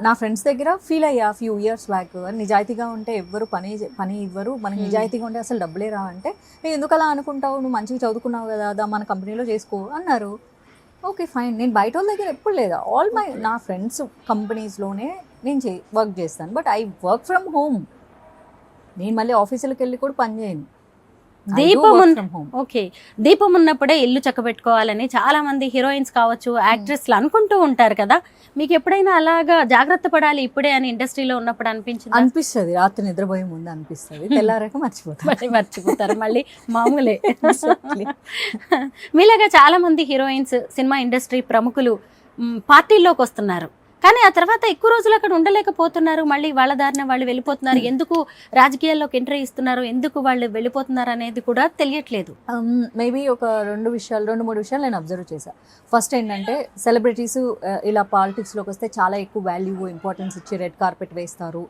నా ఫ్రెండ్స్ దగ్గర ఫీల్ అయ్యా ఫ్యూ ఇయర్స్ బ్యాక్, నిజాయితీగా ఉంటే ఎవ్వరు పని ఇవ్వరు, మనకి నిజాయితీగా ఉంటే అసలు డబ్బులే రా అంటే, ఎందుకు అలా అనుకుంటావు, నువ్వు మంచిగా చదువుకున్నావు కదా మన కంపెనీలో చేసుకో అన్నారు. ఓకే ఫైన్, నేను బయట వాళ్ళ దగ్గర ఎప్పుడు లేదా, నా ఫ్రెండ్స్ కంపెనీస్లోనే నేను వర్క్ చేస్తాను. But I work from home. నేను మళ్ళీ ఆఫీసులకు వెళ్ళి కూడా పని చేయను. ఓకే, దీపం ఉన్నప్పుడే ఇల్లు చక్కబెట్టుకోవాలని చాలా మంది హీరోయిన్స్ కావచ్చు, యాక్ట్రెస్లు అనుకుంటూ ఉంటారు కదా. మీకు ఎప్పుడైనా అలాగా జాగ్రత్త పడాలి ఇప్పుడే అని ఇండస్ట్రీలో ఉన్నప్పుడు అనిపిస్తుంది. రాత్రి నిద్రపోయే ముందు అనిపిస్తుంది, తెల్లారాక మర్చిపోతారు మళ్ళీ మామూలే. మీలాగా చాలా మంది హీరోయిన్స్, సినిమా ఇండస్ట్రీ ప్రముఖులు పార్టీల్లోకి వస్తున్నారు, కానీ ఆ తర్వాత ఎక్కువ రోజులు అక్కడ ఉండలేకపోతున్నారు, మళ్ళీ వాళ్ళ దారిన వాళ్ళు వెళ్ళిపోతున్నారు. ఎందుకు రాజకీయాల్లోకి ఎంట్రీ ఇస్తున్నారు, ఎందుకు వాళ్ళు వెళ్ళిపోతున్నారు అనేది కూడా తెలియట్లేదు. మేబీ ఒక 2-3 విషయాలు నేను అబ్జర్వ్ చేశాను. ఫస్ట్ ఏంటంటే, సెలబ్రిటీస్ ఇలా పాలిటిక్స్లోకి వస్తే చాలా ఎక్కువ వాల్యూ, ఇంపార్టెన్స్ ఇచ్చి రెడ్ కార్పెట్ వేస్తారు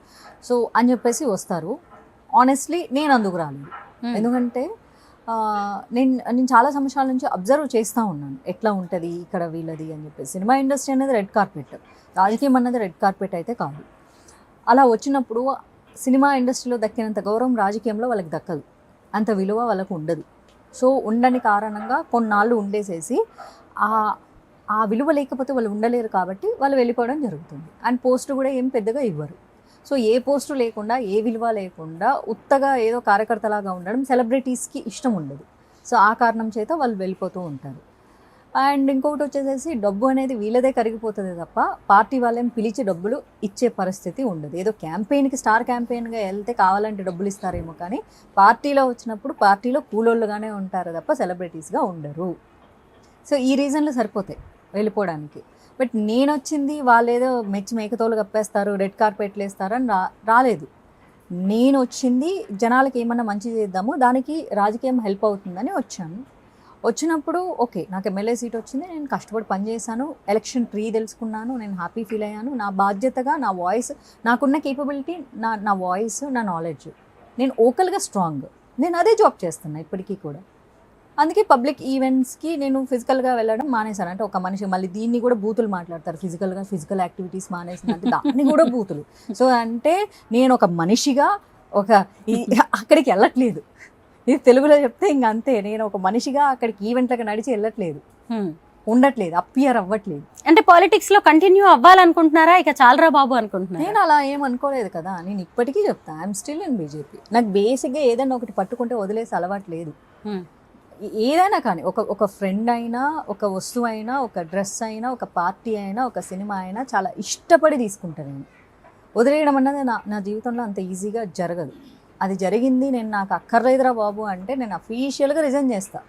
సో అని చెప్పేసి వస్తారు. ఆనెస్ట్లీ నేను అందుకు రాలేదు. ఎందుకంటే నేను చాలా సంవత్సరాల నుంచి అబ్జర్వ్ చేస్తూ ఉన్నాను ఎట్లా ఉంటుంది ఇక్కడ వీళ్ళది అని చెప్పేసి. సినిమా ఇండస్ట్రీ అనేది రెడ్ కార్పెట్, రాజకీయం అన్నది రెడ్ కార్పెట్ అయితే కాదు. అలా వచ్చినప్పుడు సినిమా ఇండస్ట్రీలో దక్కినంత గౌరవం రాజకీయంలో వాళ్ళకి దక్కదు, అంత విలువ వాళ్ళకు ఉండదు. సో ఉండని కారణంగా కొన్నాళ్ళు ఉండేసేసి ఆ విలువ లేకపోతే వాళ్ళు ఉండలేరు కాబట్టి వాళ్ళు వెళ్ళిపోవడం జరుగుతుంది. అండ్ పోస్ట్ కూడా ఏం పెద్దగా ఇవ్వరు. సో ఏ పోస్టు లేకుండా, ఏ విలువ లేకుండా ఉత్తగా ఏదో కార్యకర్తలాగా ఉండడం సెలబ్రిటీస్కి ఇష్టం ఉండదు. సో ఆ కారణం చేత వాళ్ళు వెళ్ళిపోతూ ఉంటారు. అండ్ ఇంకొకటి వచ్చేసేసి, డబ్బు అనేది వీళ్ళదే కరిగిపోతుంది తప్ప పార్టీ వాళ్ళేం పిలిచి డబ్బులు ఇచ్చే పరిస్థితి ఉండదు. ఏదో క్యాంపెయిన్కి, స్టార్ క్యాంపెయిన్గా వెళ్తే కావాలంటే డబ్బులు ఇస్తారేమో, కానీ పార్టీలో వచ్చినప్పుడు పార్టీలో కూలోళ్ళుగానే ఉంటారు తప్ప సెలబ్రిటీస్గా ఉండరు. సో ఈ రీజన్లు సరిపోతాయి వెళ్ళిపోవడానికి. బట్ నేను వచ్చింది వాళ్ళేదో మెచ్చి మేకతోలు కప్పేస్తారు, రెడ్ కార్పెట్లు వేస్తారు అని రాలేదు. నేను వచ్చింది జనాలకి ఏమన్నా మంచి చేద్దాము, దానికి రాజకీయం హెల్ప్ అవుతుందని వచ్చాను. వచ్చినప్పుడు ఓకే, నాకు ఎమ్మెల్యే సీట్ వచ్చింది, నేను కష్టపడి పనిచేశాను, ఎలక్షన్ ట్రీ తెలుసుకున్నాను, నేను హ్యాపీ ఫీల్ అయ్యాను. నా బాధ్యతగా నా వాయిస్, నాకున్న కేపబిలిటీ, నా వాయిస్, నా నాలెడ్జ్, నేను ఓకల్గా స్ట్రాంగ్, నేను అదే జాబ్ చేస్తున్నా ఇప్పటికీ కూడా. అందుకే పబ్లిక్ ఈవెంట్స్కి నేను ఫిజికల్గా వెళ్ళడం మానేశాను. అంటే ఒక మనిషి మళ్ళీ దీన్ని కూడా బూతులు మాట్లాడతారు, ఫిజికల్ యాక్టివిటీస్ మానేసిన అంటే దాన్ని కూడా బూతులు. సో అంటే నేను ఒక మనిషిగా అక్కడికి వెళ్ళట్లేదు. ఇది తెలుగులో చెప్తే ఇంక అంతే, నేను ఒక మనిషిగా అక్కడికి ఈవెంట్లకు నడిచి వెళ్ళట్లేదు, ఉండట్లేదు, అపియర్ అవ్వట్లేదు. అంటే పాలిటిక్స్ లో కంటిన్యూ అవ్వాలనుకుంటున్నారా, ఇక చాలరా బాబు అనుకుంటున్నారా? నేను అలా ఏం అనుకోలేదు కదా. నేను ఇప్పటికీ చెప్తాను, ఐఎమ్ స్టిల్ ఇన్ బీజేపీ. నాకు బేసిక్గా ఏదైనా ఒకటి పట్టుకుంటే వదిలేసి అలవాటు లేదు. ఏదైనా కానీ, ఒక ఫ్రెండ్ అయినా, ఒక వస్తువు అయినా, ఒక డ్రెస్ అయినా, ఒక పార్టీ అయినా, ఒక సినిమా అయినా చాలా ఇష్టపడి తీసుకుంటాను నేను. వదిలేయడం అన్నది నా జీవితంలో అంత ఈజీగా జరగదు. అది జరిగింది, నాకు అక్కర్లేదురా బాబు అంటే నేను అఫీషియల్గా రిజైన్ చేస్తాను.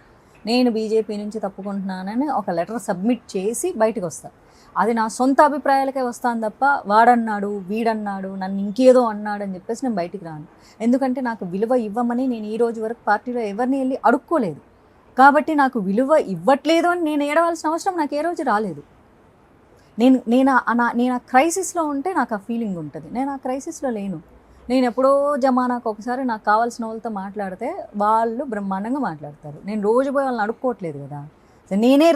నేను బీజేపీ నుంచి తప్పుకుంటున్నానని ఒక లెటర్ సబ్మిట్ చేసి బయటకు వస్తాను. అది నా సొంత అభిప్రాయాలకే వస్తాను తప్ప వాడన్నాడు, వీడన్నాడు, నన్ను ఇంకేదో అన్నాడు అని చెప్పేసి నేను బయటికి రాను. ఎందుకంటే నాకు విలువ ఇవ్వమని నేను ఈ రోజు వరకు పార్టీలో ఎవరిని వెళ్ళి అడుక్కోలేదు. కాబట్టి నాకు విలువ ఇవ్వట్లేదు అని నేను ఏడవలసిన అవసరం నాకు ఏ రోజు రాలేదు. నేను ఆ క్రైసిస్లో ఉంటే నాకు ఆ ఫీలింగ్ ఉంటుంది. నేను ఆ క్రైసిస్లో లేను. నేను ఎప్పుడో జమానాకు ఒకసారి నాకు కావాల్సిన వాళ్ళతో మాట్లాడితే వాళ్ళు బ్రహ్మాండంగా మాట్లాడతారు. నేను రోజు పోయి వాళ్ళని అడుక్కోవట్లేదు కదా. నేనే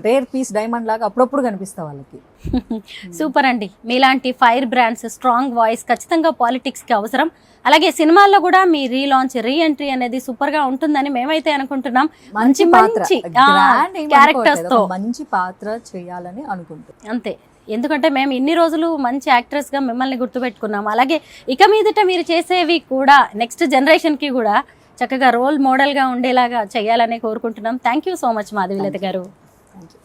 రేర్ పీస్ డైమండ్ లాగా అప్పుడప్పుడు కనిపిస్తా వాళ్ళకి. సూపర్ అండి, మీలాంటి ఫైర్ బ్రాండ్స్, స్ట్రాంగ్ వాయిస్ ఖచ్చితంగా పాలిటిక్స్కి అవసరం. అలాగే సినిమాల్లో కూడా మీ రీలాంచ్, రీఎంట్రీ అనేది సూపర్ గా ఉంటుందని మేమైతే అనుకుంటున్నాం. మంచి క్యారెక్టర్స్ తో మంచి పాత్ర చేయాలని అనుకుంటున్నాం అంతే. ఎందుకంటే మేము ఇన్ని రోజులు మంచి యాక్ట్రెస్ గా మిమ్మల్ని గుర్తుపెట్టుకున్నాం. అలాగే ఇక మీదట మీరు చేసేవి కూడా నెక్స్ట్ జనరేషన్ కి కూడా చక్కగా రోల్ మోడల్ గా ఉండేలాగా చేయాలని కోరుకుంటున్నాం. Thank you so much Madhavilatha గారు. Thank you.